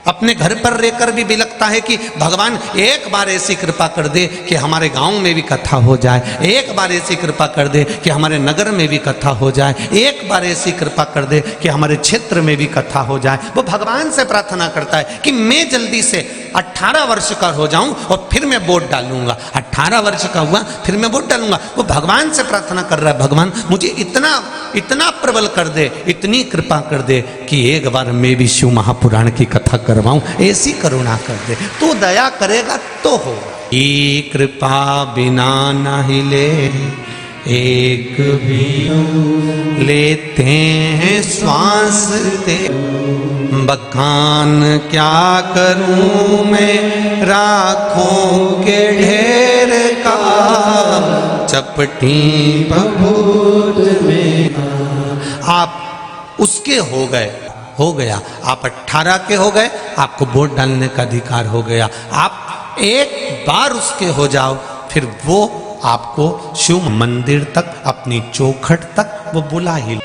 अपने घर पर रहकर भी बिलखता है कि भगवान एक बार ऐसी कृपा कर दे कि हमारे गांव में भी कथा हो जाए, एक बार ऐसी कृपा कर दे कि हमारे नगर में भी कथा हो जाए, एक बार ऐसी कृपा कर दे कि हमारे क्षेत्र में भी कथा हो जाए। वो भगवान से प्रार्थना करता है कि मैं जल्दी से 18 वर्ष का हो जाऊं और फिर मैं वोट डालूंगा। 18 वर्ष का हुआ फिर मैं वोट डालूंगा। वो भगवान से प्रार्थना कर रहा है, भगवान मुझे इतना प्रबल कर दे, इतनी कृपा कर दे कि एक बार मैं भी शिव महापुराण की कथा करवाऊं, ऐसी करुणा कर दे। तू दया करेगा तो होगा। ये कृपा बिना न हिले एक भी लेते हैं श्वास ते, बखान क्या करूं मैं राखों के ढेर का, चपटी बबूत में। आप उसके हो गया, आप 18 के हो गए, आपको वोट डालने का अधिकार हो गया। आप एक बार उसके हो जाओ, फिर वो आपको शिव मंदिर तक, अपनी चौखट तक वो बुला ही।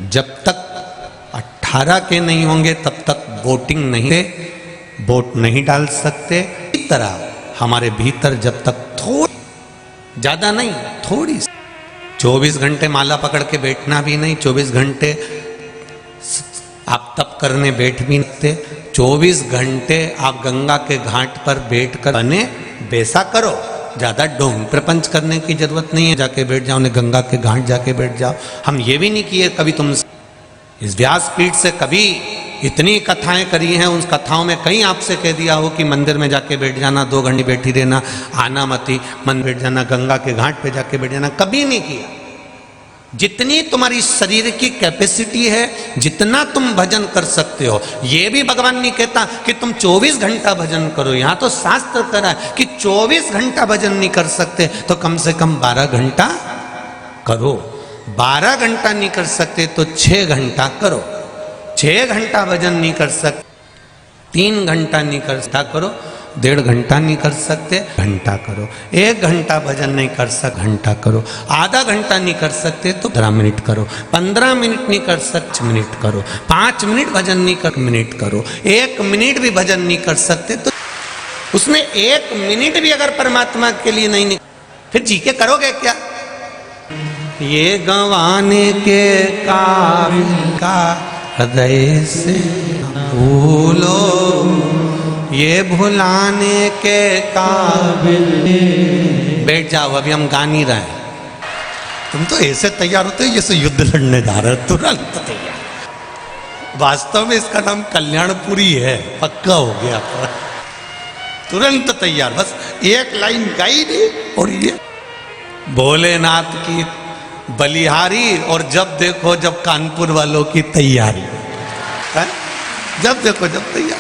जब तक 18 के नहीं होंगे तब तक वोटिंग नहीं, वोट नहीं डाल सकते। इस तरह हमारे भीतर जब तक थोड़ी, ज्यादा नहीं, थोड़ी 24 घंटे माला पकड़ के बैठना भी नहीं, 24 घंटे आप तप करने बैठ भी नहीं, 24 घंटे आप गंगा के घाट पर बैठकर बने वैसा करो। ज्यादा ढोंग प्रपंच करने की जरूरत नहीं है, जाके बैठ जाओ, उन्हें गंगा के घाट जाके बैठ जाओ। हम ये भी नहीं किए कभी तुम इस व्यासपीठ से कभी इतनी कथाएं करी हैं, उन कथाओं में कहीं आपसे कह दिया हो कि मंदिर में जाके बैठ जाना, 2 घंटे बैठी रहना, आना मती, मन बैठ जाना, गंगा के घाट पे जाके बैठ जाना, कभी नहीं किया। जितनी तुम्हारी शरीर की कैपेसिटी है, जितना तुम भजन कर सकते हो, ये भी भगवान नहीं कहता कि तुम 24 घंटा भजन करो। यहां तो शास्त्र कह रहा है कि 24 घंटा भजन नहीं कर सकते तो कम से कम 12 घंटा करो। 12 घंटा नहीं कर सकते तो 6 घंटा करो। 6 घंटा भजन नहीं कर सकते, 3 घंटा नहीं कर सकता करो, 1.5 घंटा नहीं कर सकते, घंटा करो। 1 घंटा भजन नहीं कर सकते, घंटा करो। आधा घंटा नहीं कर सकते तो 15 मिनट करो। 15 मिनट नहीं कर सकते, मिनट करो। 5 मिनट भजन नहीं कर, मिनट करो। 1 मिनट भी भजन नहीं कर सकते तो उसमें 1 मिनट भी अगर परमात्मा के लिए नहीं, फिर जी के करोगे क्या? ये गंवाने के काबिल का हृदय से भूलो, ये भुलाने के काबिल। बैठ जाओ, अभी हम गा नहीं रहे। तुम तो ऐसे तैयार होते हो जैसे युद्ध लड़ने जा रहे हो, तुरंत तैयार। वास्तव में इसका नाम कल्याणपुरी है, पक्का हो गया। तुरंत तैयार, बस एक लाइन गाई नहीं और ये भोलेनाथ की बलिहारी, और जब देखो जब कानपुर वालों की तैयारी है? जब देखो जब तैयार।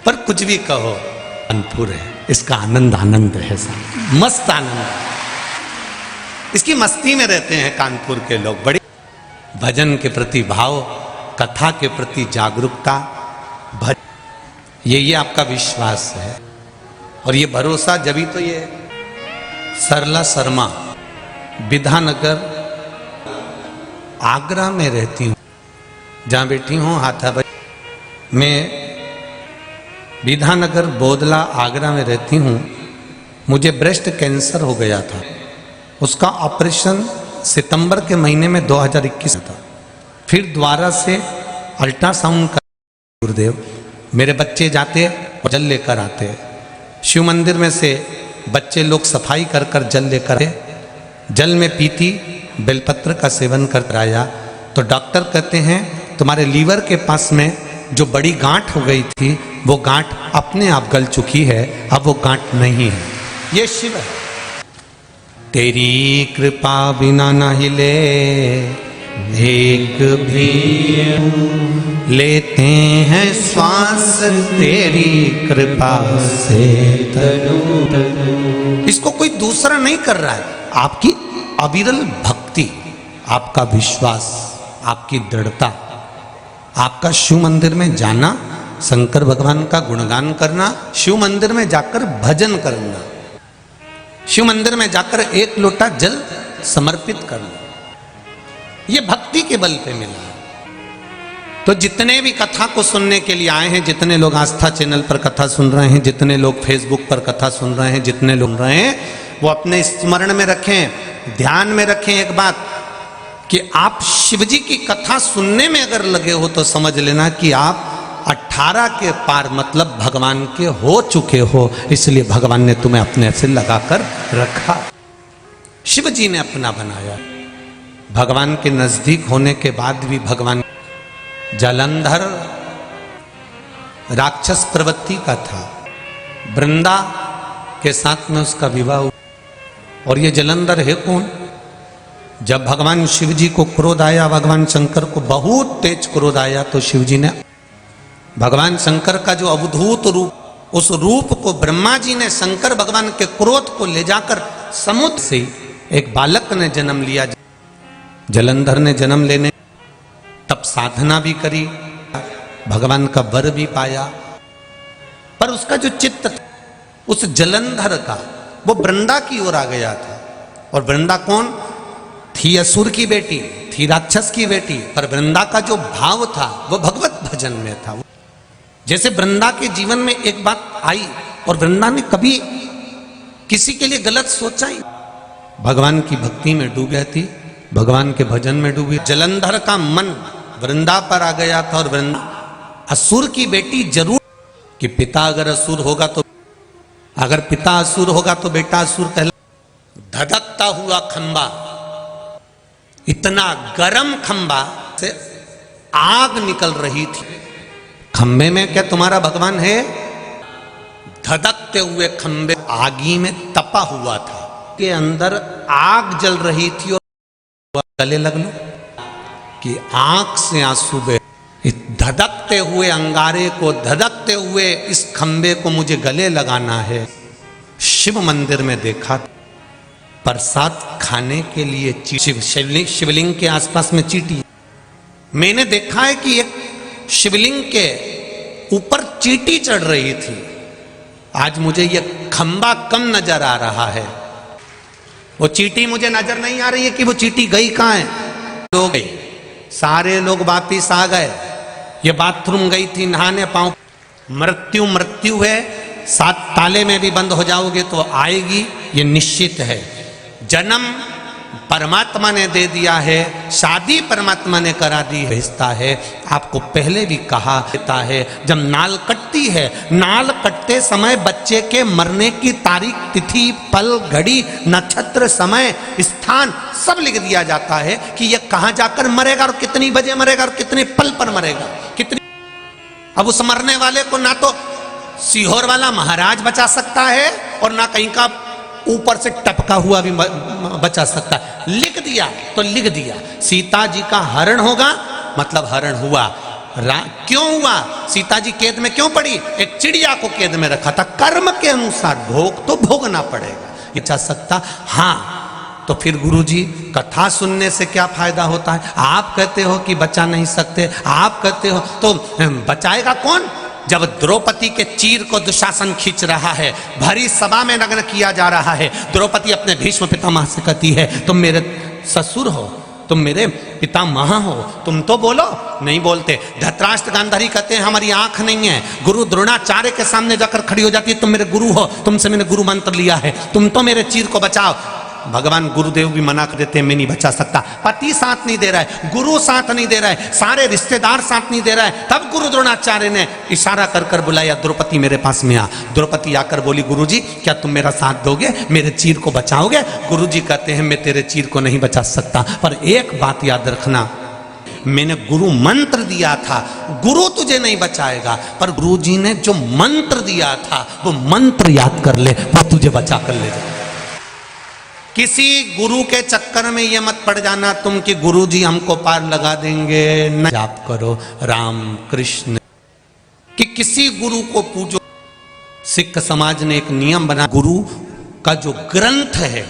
पर कुछ भी कहो, कानपुर है, इसका आनंद आनंद है, मस्त आनंद। इसकी मस्ती में रहते हैं कानपुर के लोग। बड़े भजन के प्रति भाव, कथा के प्रति जागरूकता, ये आपका विश्वास है। और ये भरोसा जब ही तो ये सरला शर्मा विधानगर आगरा में रहती हूँ, जहाँ बैठी हूँ हाथाबाई। मैं विधानगर बोदला आगरा में रहती हूँ। मुझे ब्रेस्ट कैंसर हो गया था, उसका ऑपरेशन सितंबर के महीने में 2021 था। फिर दोबारा से अल्ट्रासाउंड कर, गुरुदेव मेरे बच्चे जाते और जल लेकर आते। शिव मंदिर में से बच्चे लोग सफाई कर कर जल लेकर आए, जल में पीती, बेलपत्र का सेवन कर आया तो डॉक्टर कहते हैं तुम्हारे लीवर के पास में जो बड़ी गांठ हो गई थी वो गांठ अपने आप गल चुकी है, अब वो गांठ नहीं है। ये शिव है। तेरी कृपा बिना न हिले एक भी, लेते हैं श्वास तेरी कृपा से तनु तनु। इसको कोई दूसरा नहीं कर रहा है, आपकी अविरल भक्ति, आपका विश्वास, आपकी दृढ़ता, आपका शिव मंदिर में जाना, शंकर भगवान का गुणगान करना, शिव मंदिर में जाकर भजन करना, शिव मंदिर में जाकर 1 लोटा जल समर्पित करना, ये भक्ति के बल पे मिला। तो जितने भी कथा को सुनने के लिए आए हैं, जितने लोग आस्था चैनल पर कथा सुन रहे हैं, जितने लोग फेसबुक पर कथा सुन रहे हैं, जितने लोग सुन रहे हैं, वो अपने स्मरण में रखें, ध्यान में रखें एक बात कि आप शिवजी की कथा सुनने में अगर लगे हो तो समझ लेना कि आप 18 के पार मतलब भगवान के हो चुके हो। इसलिए भगवान ने तुम्हें अपने से लगाकर रखा, शिवजी ने अपना बनाया। भगवान के नजदीक होने के बाद भी भगवान जालंधर राक्षस प्रवृत्ति का था, वृंदा के साथ में उसका विवाह हुआ। और ये जालंधर है कौन? जब भगवान शिव जी को क्रोध आया, भगवान शंकर को बहुत तेज क्रोध आया, तो शिव जी ने भगवान शंकर का जो अवधूत रूप, उस रूप को ब्रह्मा जी ने शंकर भगवान के क्रोध को ले जाकर समुद्र से एक बालक ने जन्म लिया। जालंधर ने जन्म लेने तब साधना भी करी, भगवान का वर भी पाया, पर उसका जो चित्त उस जलंधर का, वो वृंदा की ओर आ गया था। और वृंदा कौन थी? असुर की बेटी थी, राक्षस की बेटी। पर वृंदा का जो भाव था वो भगवत भजन में था। जैसे वृंदा के जीवन में एक बात आई और वृंदा ने कभी किसी के लिए गलत सोचा ही, भगवान की भक्ति में डूबी थी, भगवान के भजन में डूबी। जलंधर का मन वृंदा पर आ गया था और वृंदा असुर की बेटी जरूर, कि पिता अगर असुर होगा तो, अगर पिता असुर होगा तो बेटा असुर कहला। धधकता हुआ खंबा, इतना गर्म खंबा से आग निकल रही थी। खंबे में क्या तुम्हारा भगवान है? धधकते हुए खंबे आगी में तपा हुआ था, के अंदर आग जल रही थी और गले लग लो कि आंख से आंसू बहे। इस धधकते हुए अंगारे को, धधकते हुए इस खंबे को मुझे गले लगाना है। शिव मंदिर में देखा प्रसाद खाने के लिए शिवलिंग के आसपास में चींटी। मैंने देखा है कि एक शिवलिंग के ऊपर चींटी चढ़ रही थी। आज मुझे यह खंबा कम नजर आ रहा है। वो चींटी मुझे नजर नहीं आ रही है कि वो चींटी गई कहां है। लोग गए, सारे लोग वापिस आ गए। ये बाथरूम गई थी नहाने, पाँव। मृत्यु मृत्यु है, 7 ताले में भी बंद हो जाओगे तो आएगी, ये निश्चित है। जन्म परमात्मा ने दे दिया है, शादी परमात्मा ने करा दी भेजता है। आपको पहले भी कहा देता है, जब नाल कटती है, नाल कटते समय बच्चे के मरने की तारीख, तिथि, पल, घड़ी, नक्षत्र, समय, स्थान सब लिख दिया जाता है कि यह कहां जाकर मरेगा और कितनी बजे मरेगा और कितने पल पर मरेगा, कितनी। अब उस मरने वाले को ना तो सीहोर वाला महाराज बचा सकता है और ना कहीं का ऊपर से टपका हुआ भी बचा सकता है। लिख दिया तो लिख दिया। सीता जी का हरण होगा मतलब हरण हुआ। क्यों हुआ? सीता जी कैद में क्यों पड़ी? एक चिड़िया को कैद में रखा था। कर्म के अनुसार भोग तो भोगना पड़ेगा, बचा सकता। हाँ, तो फिर गुरुजी कथा सुनने से क्या फायदा होता है? आप कहते हो कि बचा नहीं सकते, आप कहते हो तो बचाएगा कौन? जब द्रौपदी के चीर को दुशासन खींच रहा है, भरी सभा में नग्न किया जा रहा है, द्रौपदी अपने भीष्म पितामह से कहती है, तुम मेरे ससुर हो, तुम मेरे पितामह हो, तुम तो बोलो। नहीं बोलते। धृतराष्ट्र गांधारी कहते हैं हमारी आंख नहीं है। गुरु द्रोणाचार्य के सामने जाकर खड़ी हो जाती है, तुम मेरे गुरु हो, तुमसे मैंने गुरु मंत्र लिया है, तुम तो मेरे चीर को बचाओ। भगवान गुरुदेव भी मना कर देते हैं, मैं नहीं बचा सकता। पति साथ नहीं दे रहा है, गुरु साथ नहीं दे रहा है, सारे रिश्तेदार साथ नहीं दे रहा है। तब गुरु द्रोणाचार्य ने इशारा कर कर बुलाया, द्रौपदी मेरे पास में आ। द्रौपदी आकर बोली, गुरुजी क्या तुम मेरा साथ दोगे, मेरे चीर को बचाओगे? गुरुजी कहते हैं मैं तेरे चीर को नहीं बचा सकता, पर एक बात याद रखना, मैंने गुरु मंत्र दिया था, गुरु तुझे नहीं बचाएगा, पर गुरुजी ने जो मंत्र दिया था वो मंत्र याद कर ले, वो तुझे बचा कर ले जाए। किसी गुरु के चक्कर में ये मत पड़ जाना तुम कि गुरुजी हमको पार लगा देंगे। न जाप करो राम कृष्ण, कि किसी गुरु को पूजो। सिख समाज ने एक नियम बना, गुरु का जो ग्रंथ है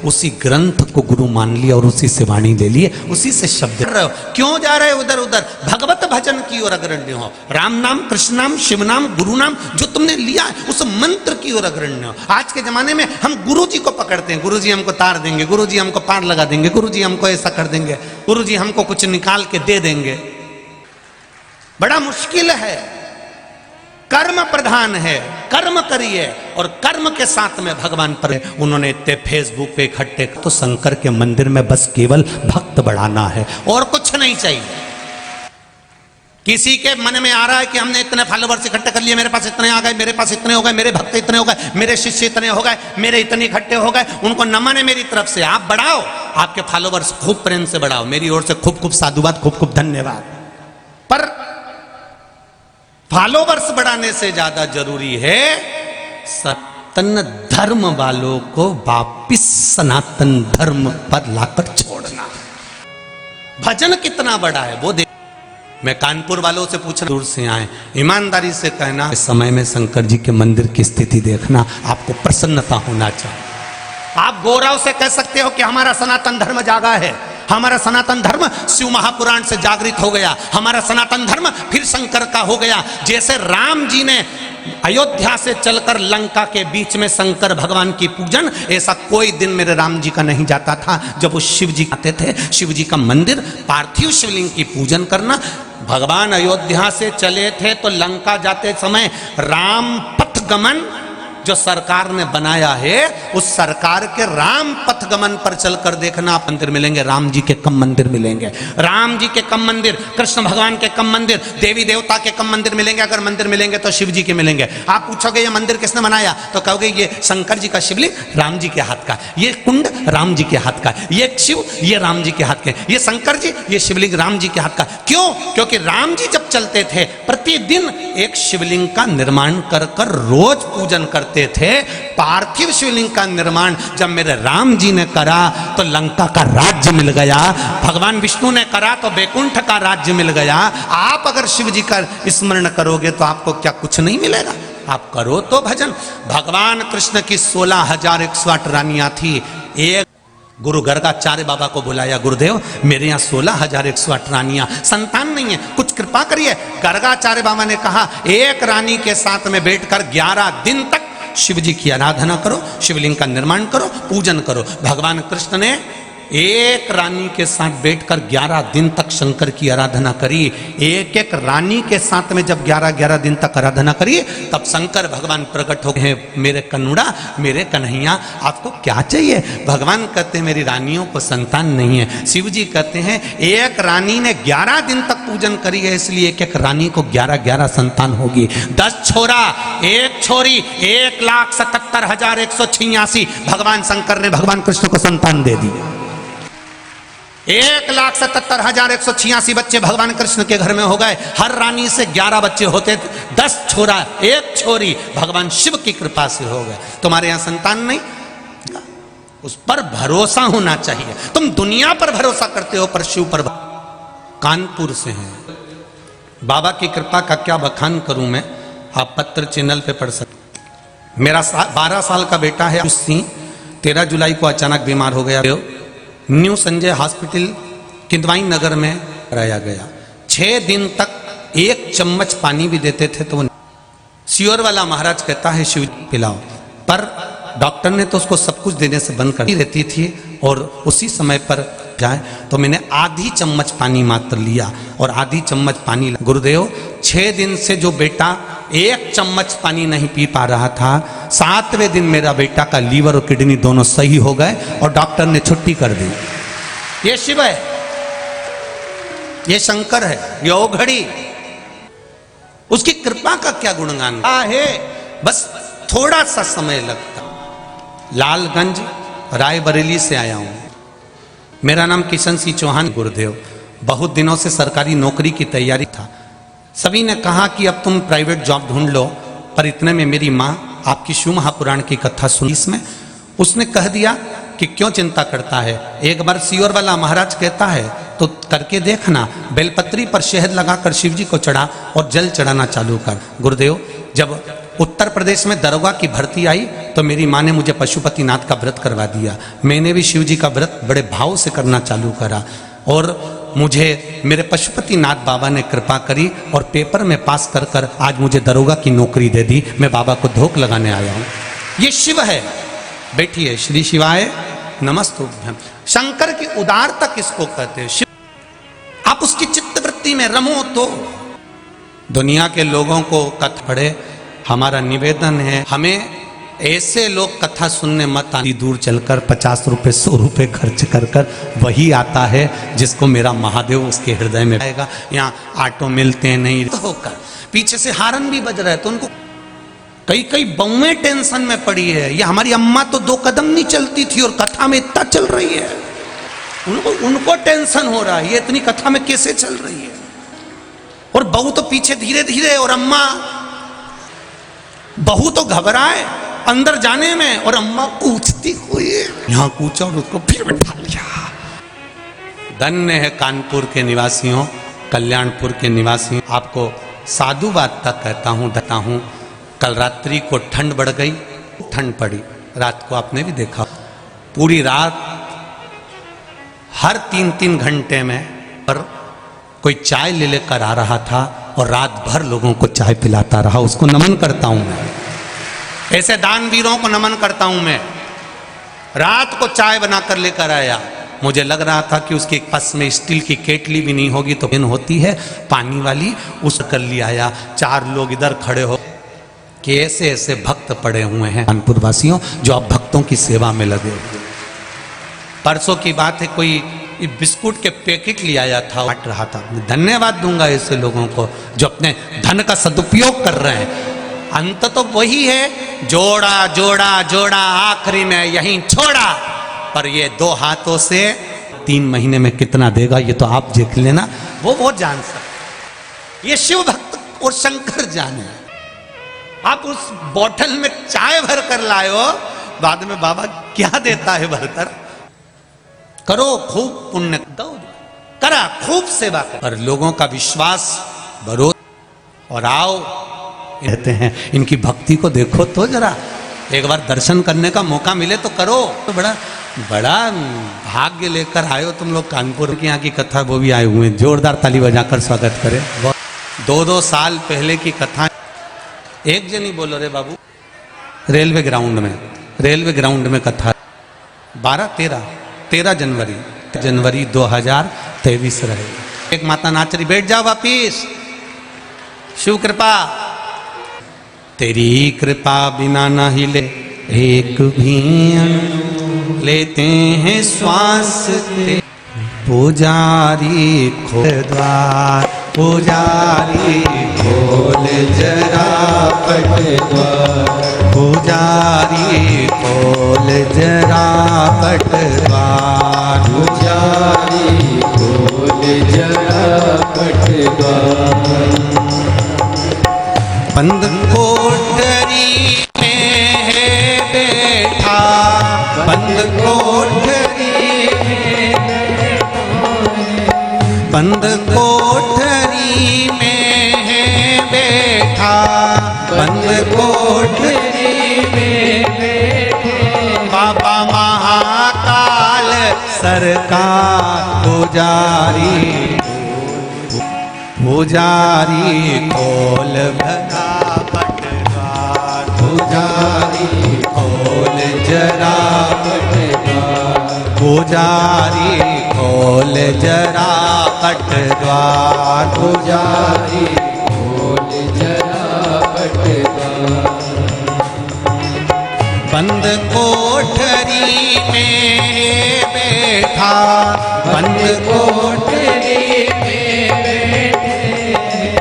उसी ग्रंथ को गुरु मान लिया और उसी से वाणी ले लिए, उसी से शब्द रहे हो। क्यों जा रहे हो उधर उधर? भगवत भजन की ओर अग्रण्य हो। राम नाम, कृष्ण नाम, शिव नाम, गुरु नाम जो तुमने लिया उस मंत्र की ओर अग्रण्य हो। आज के जमाने में हम गुरु जी को पकड़ते हैं, गुरु जी हमको तार देंगे, गुरु जी हमको पार लगा देंगे, गुरु जी हमको ऐसा कर देंगे, गुरु जी हमको कुछ निकाल के दे देंगे। बड़ा मुश्किल है। कर्म प्रधान है, कर्म करिए और कर्म के साथ में भगवान पर। उन्होंने इतने फेसबुक पे इकट्ठे, तो शंकर के मंदिर में बस केवल भक्त बढ़ाना है और कुछ नहीं चाहिए। किसी के मन में आ रहा है कि हमने इतने फॉलोवर्स इकट्ठे कर लिए, मेरे पास इतने आ गए, मेरे पास इतने हो गए, मेरे भक्त इतने हो गए, मेरे शिष्य इतने हो गए, मेरे इतने इकट्ठे हो गए, उनको नमन है मेरी तरफ से। आप बढ़ाओ, आपके फॉलोवर्स खूब प्रेम से बढ़ाओ, मेरी ओर से खूब खूब साधुवाद, खूब खूब धन्यवाद। पर फॉलोवर्स बढ़ाने से ज्यादा जरूरी है सनातन धर्म वालों को वापिस सनातन धर्म पर लाकर छोड़ना। भजन कितना बड़ा है वो देख। मैं कानपुर वालों से पूछना, दूर से आए, ईमानदारी से कहना, इस समय में शंकर जी के मंदिर की स्थिति देखना, आपको प्रसन्नता होना चाहिए। आप गौरव से कह सकते हो कि हमारा सनातन धर्म जागा है, हमारा सनातन धर्म शिव महापुराण से जागृत हो गया, हमारा सनातन धर्म फिर शंकर का हो गया। जैसे राम जी ने अयोध्या से चलकर लंका के बीच में शंकर भगवान की पूजन, ऐसा कोई दिन मेरे राम जी का नहीं जाता था जब वो शिव जी आते थे। शिव जी का मंदिर, पार्थिव शिवलिंग की पूजन करना। भगवान अयोध्या से चले थे तो लंका जाते समय राम पथ गमन जो सरकार ने बनाया है, उस सरकार के राम पथ गमन पर चलकर देखना, आप मंदिर मिलेंगे, राम जी के कम मंदिर मिलेंगे, राम जी के कम मंदिर, कृष्ण भगवान के कम मंदिर, देवी देवता के कम मंदिर मिलेंगे। अगर मंदिर मिलेंगे तो शिव जी के मिलेंगे। आप पूछोगे ये मंदिर किसने बनाया, तो कहोगे ये शंकर जी का शिवलिंग राम जी के हाथ का, ये कुंड राम जी के हाथ का, ये शिव ये राम जी के हाथ के, ये शंकर जी ये शिवलिंग राम जी के हाथ का। क्यों? क्योंकि राम जी जब चलते थे प्रतिदिन एक शिवलिंग का निर्माण कर कर रोज पूजन करते थे। पार्थिव शिवलिंग का निर्माण जब मेरे राम जी ने करा तो लंका का राज्य मिल गया, भगवान विष्णु ने करा तो बैकुंठ का राज्य मिल गया। आप अगर शिव जी का स्मरण करोगे तो आपको क्या कुछ नहीं मिलेगा? आप करो तो भजन। भगवान कृष्ण की 16,108 रानियां थी। एक गुरु गर्गाचार्य बाबा को बुलाया, गुरुदेव मेरे यहाँ 16,108 रानियां, संतान नहीं है, कुछ कृपा करिए। गर्गाचार्य बाबा ने कहा एक रानी के साथ में बैठकर 11 दिन तक शिव जी की आराधना करो, शिवलिंग का निर्माण करो, पूजन करो। भगवान कृष्ण ने एक रानी के साथ बैठकर 11 दिन तक शंकर की आराधना करी। एक एक रानी के साथ में जब 11-11 दिन तक आराधना करी तब शंकर भगवान प्रकट हो गए। मेरे कन्नुड़ा, मेरे कन्हैया, आपको क्या चाहिए? भगवान कहते हैं मेरी रानियों को संतान नहीं है। शिव जी कहते हैं एक रानी ने 11 दिन तक पूजन करी है, इसलिए एक एक रानी को 11-11 संतान होगी। 10 छोरा 1 छोरी, 1,77,186 भगवान शंकर ने भगवान कृष्ण को संतान दे दी। 1,77,186 बच्चे भगवान कृष्ण के घर में हो गए। हर रानी से 11 बच्चे होते थे। 10 छोरा 1 छोरी भगवान शिव की कृपा से हो गए। तुम्हारे यहाँ संतान नहीं, उस पर भरोसा होना चाहिए। तुम दुनिया पर भरोसा करते हो पर शिव पर। कानपुर से हैं, बाबा की कृपा का क्या बखान करूं मैं, आप पत्र चैनल पे पढ़ सकते। मेरा 12 साल का बेटा है, 13 जुलाई को अचानक बीमार हो गया, न्यू संजय हॉस्पिटल किंदवाई नगर में कराया गया। 6 दिन तक 1 चम्मच पानी भी देते थे तो सियोर वाला महाराज कहता है शिव पिलाओ, पर डॉक्टर ने तो उसको सब कुछ देने से बंद कर देती थी और उसी समय पर जाए तो मैंने आधी चम्मच पानी मात्र लिया और आधी चम्मच पानी। गुरुदेव 6 दिन से जो बेटा 1 चम्मच पानी नहीं पी पा रहा था, 7वें दिन मेरा बेटा का लीवर और किडनी दोनों सही हो गए और डॉक्टर ने छुट्टी कर दी। ये शिव है, ये शंकर है, ये ओघड़ी, उसकी कृपा का क्या गुणगान है। बस थोड़ा सा समय लगता। लालगंज रायबरेली से आया हूं, मेरा नाम किशन सिंह चौहान। गुरुदेव बहुत दिनों से सरकारी नौकरी की तैयारी था, सभी ने कहा कि अब तुम प्राइवेट जॉब ढूंढ लो, पर इतने में मेरी माँ आपकी शिव महापुराण की कथा सुनी, इसमें उसने कह दिया कि क्यों चिंता करता है, एक बार सियोर वाला महाराज कहता है तो करके देखना। बेलपत्री पर शहद लगाकर शिव जी को चढ़ा और जल चढ़ाना चालू कर। गुरुदेव जब उत्तर प्रदेश में दरोगा की भर्ती आई तो मेरी माँ ने मुझे पशुपतिनाथ का व्रत करवा दिया। मैंने भी शिव जी का व्रत बड़े भाव से करना चालू करा और मुझे मेरे पशुपतिनाथ बाबा ने कृपा करी और पेपर में पास कर कर आज मुझे दरोगा की नौकरी दे दी। मैं बाबा को धोख लगाने आया हूँ। ये शिव है। बैठिए, श्री शिवाय नमस्तुभ्यम। शंकर की उदारता किसको कहते हैं? शिव। आप उसकी चित्तवृत्ति में रमो तो दुनिया के लोगों को कथा पढ़े। हमारा निवेदन है, हमें ऐसे लोग कथा सुनने मत आनी, दूर चलकर 50 रुपए 100 रुपए खर्च कर कर वही आता है जिसको मेरा महादेव उसके हृदय में आएगा। यहाँ ऑटो मिलते नहीं होकर पीछे से हारन भी बज रहा है तो उनको कई बहुएं टेंशन में पड़ी है। ये हमारी अम्मा तो 2 कदम नहीं चलती थी और कथा में इतना चल रही है, उनको टेंशन हो रहा है ये इतनी कथा में कैसे चल रही है। और बहू तो पीछे धीरे धीरे, और अम्मा, बहू तो घबराए अंदर जाने में और अम्मा कूदती हुई यहां कूचा और उसको फिर बैठा लिया। धन्य है कानपुर के निवासियों, कल्याणपुर के निवासियों। आपको साधुवाद तक कहता हूं। कल रात्रि को ठंड बढ़ गई, ठंड पड़ी। रात को आपने भी देखा, पूरी रात हर 3-3 घंटे में पर कोई चाय ले लेकर आ रहा था और रात भर लोगों को चाय पिलाता रहा, उसको नमन करता हूं मैं। ऐसे दानवीरों को नमन करता हूं मैं। रात को चाय बनाकर लेकर आया, मुझे लग रहा था कि उसके पास में स्टील की केटली भी नहीं होगी तो होती है पानी वाली, उस कर लिया आया। 4 लोग इधर खड़े हो कि ऐसे ऐसे भक्त पड़े हुए हैं कानपुर वासियों जो अब भक्तों की सेवा में लगे हुए। परसों की बात है, कोई बिस्कुट के पैकेट ले आया था, बांट रहा था। मैं धन्यवाद दूंगा ऐसे लोगों को जो अपने धन का सदुपयोग कर रहे हैं। अंत तो वही है, जोड़ा जोड़ा जोड़ा आखिरी में यहीं छोड़ा, पर ये 2 हाथों से 3 महीने में कितना देगा ये तो आप देख लेना, वो जान सकते। ये शिव भक्त और शंकर जाने। आप उस बोतल में चाय भर कर लाए हो, बाद में बाबा क्या देता है भरकर। करो खूब पुण्य दो, करा खूब सेवा कर, पर लोगों का विश्वास भरो और आओ। कहते हैं इनकी भक्ति को देखो तो जरा, एक बार दर्शन करने का मौका मिले तो करो। तो बड़ा बड़ा भाग्य लेकर आए हो तुम लोग कानपुर की। यहाँ की कथा वो भी आए हुए हैं, जोरदार ताली बजाकर स्वागत करें। 2-2 साल पहले की कथा। एक जनी बोलो रे बाबू, रेलवे ग्राउंड में कथा 13 जनवरी 2023 रहे। एक माता नाच रही, बैठ जाओ वापिस, शिव कृपा। तेरी कृपा बिना ना हिले एक भी अणु, लेते हैं श्वास ते। पुजारी खोल द्वार, पुजारी खोल जरा पट द्वार, पुजारी खोल जरा पट द्वार, पुजारी खोल जरा पट द्वार। बंद कोठरी में है बैठा, बंद कोठरी में, बंद कोठरी में है बैठा, बंद कोठरी में बैठा। बाबा महाकाल सरकार, पुजारी खोल भरा पट द्वार, पुजारी खोल जरा पट द्वार, पुजारी खोल जरा पट द्वार, पुजारी खोल जरा पट द्वार। बंद कोठरी में बैठा, बंद कोठरी में बैठे,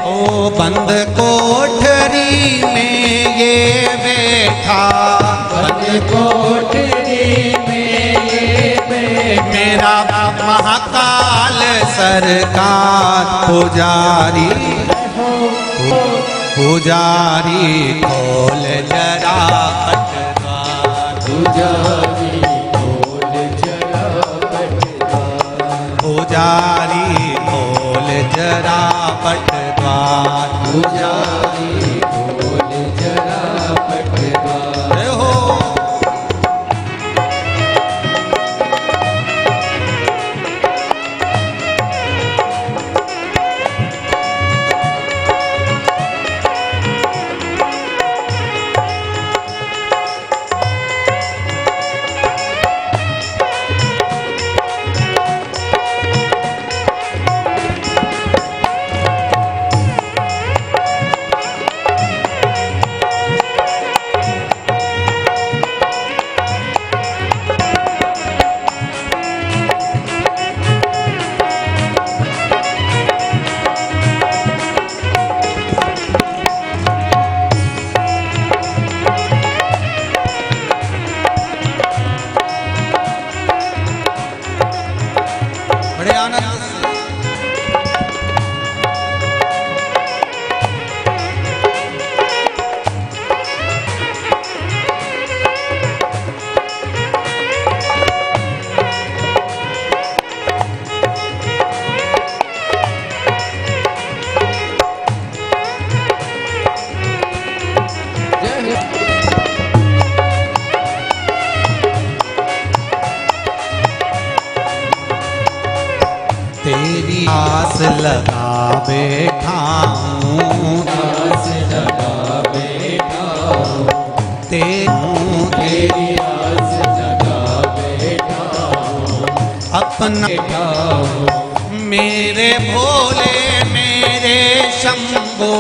ओ बंद कोठरी में ये बैठा, बंद कोठरी में ये बैठा। मेरा महाकाल सरकार, पुजारी खोल जरा पट द्वार, पुजारी खोल जरा पट द्वार, पुजारी खोल जरा पट द्वार, पुजारी खोल जरा पट द्वार। जय हो। बड़े आनंद से तेरी आस लगा बैठा हूँ, आस लगा बैठा हूँ, तेरी आस लगा बैठा हूँ, अपना बैठा हूँ। मेरे भोले मेरे शंभो,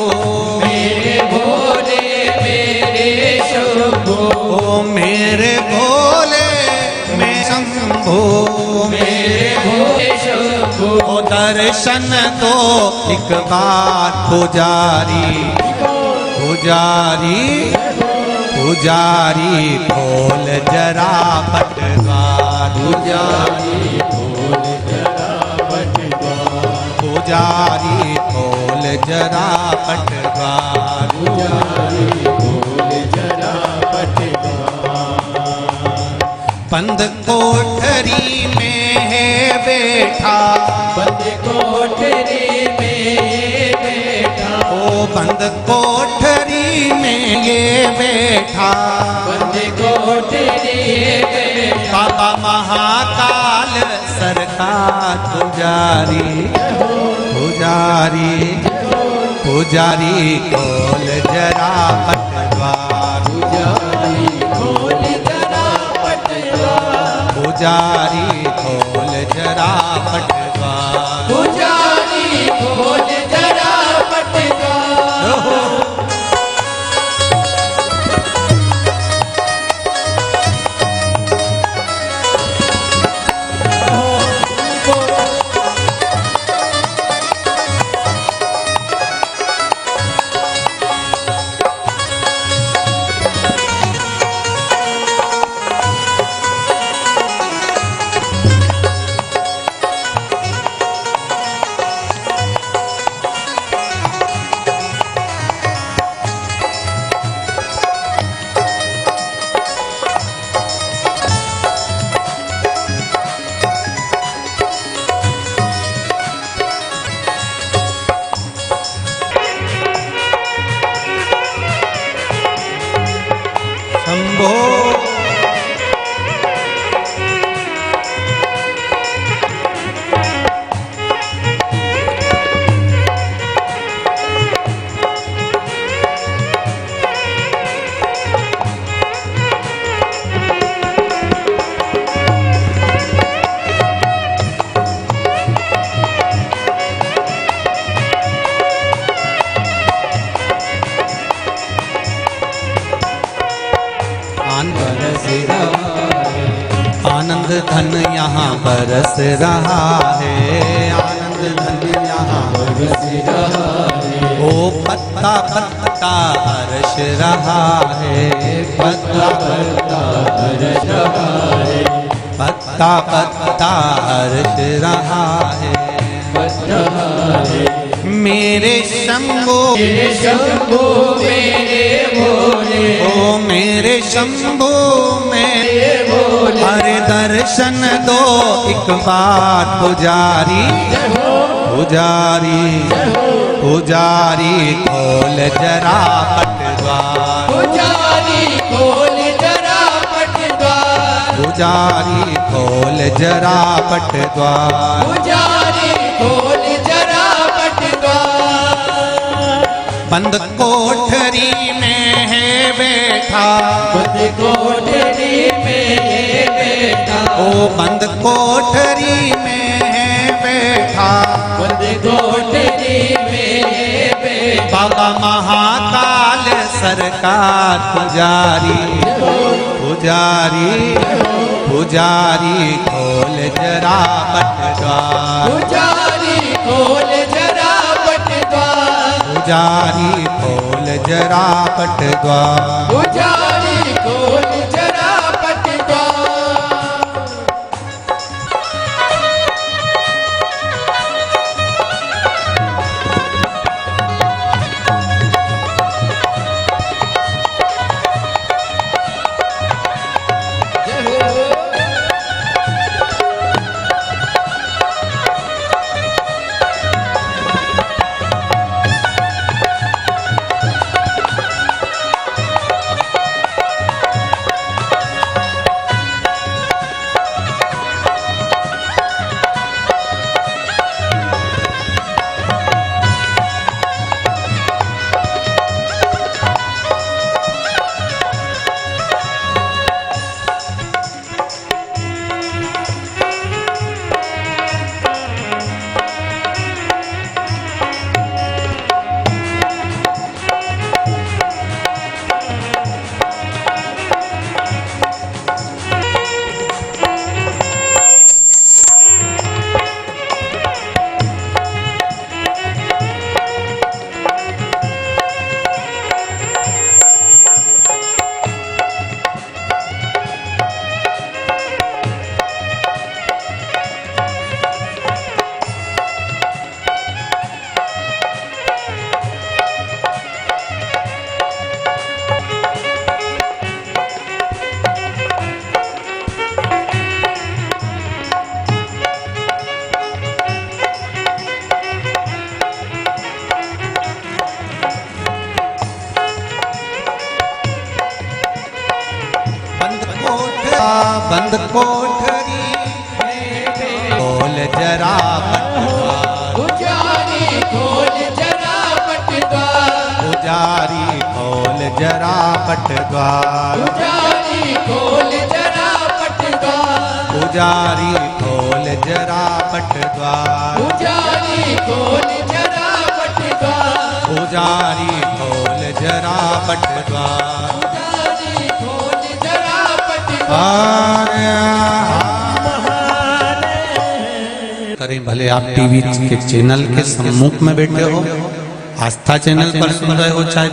मेरे भोले मेरे शंभो, ओ मेरे भोले मेरे शंभो, मेरे भोले शंभो, ओ दर्शन दो एक बार पुजारी, पुजारी पुजारी खोल जरा पटवार, पुजारी खोल जरा पटवार, पुजारी खोल जरा पटवार, पुजारी खोल जरा पटवार। बंद कोठरी में है बैठा, बंद कोठरी में ये बैठा, ओ बंद कोठरी में ये बैठा, बंद कोठरी ये बैठा, बाबा महाकाल सरकार पुजारी, पुजारी पुजारी खोल जरा पटवार, पुजारी खोल जरा पटवार, पुजारी खोल जरा पटवार। पुजारी खोल जरा पटवार। ओहो। शंभो आनंद धन यहाँ बरस रहा है, आनंद धन यहाँ बरस रहा है, ओ पत्ता पत्ता हर्ष रहा है, पत्ता पत्ता हर्ष रहा है, पत्ता पत्ता हर्ष रहा है। पत्ता है। मेरे शंभो मेरे शंभो मेरे भोले, ओ मेरे शंभो मेरे भोले, हरे दर्शन दो एक बार पुजारी, पुजारी पुजारी खोल जरा पटवार, पुजारी खोल जरा पटवार, पुजारी खोल जरा पटवार। पुजारी खोल जरा पटवार। बंद कोठरी में है बैठा, बंद कोठरी में ये बैठा, ओ बंद कोठरी में है बैठा, बंद कोठरी में ये बैठा, बाबा महाकाल सरकार पुजारी, पुजारी पुजारी खोल जरा पटवार, पुजारी खोल जरा पटवार, पुजारी खोल जरा पटवार। पुजारी खोल जरा पटवार। बंद कोठरी खोल जरा पटद्वार, पुजारी खोल जरा पटद्वार, पुजारी खोल जरा पटद्वार, पुजारी खोल जरा पटद्वार, पुजारी खोल जरा पटद्वार, पुजारी खोल जरा पटद्वार, पुजारी खोल जरा पटद्वार। पुजारी खोल जरा पटद्वार। करें भले आप टीवी के चैनल के सम्मुख में बैठे हो, आस्था चैनल पर सुन रहे हो, चाहे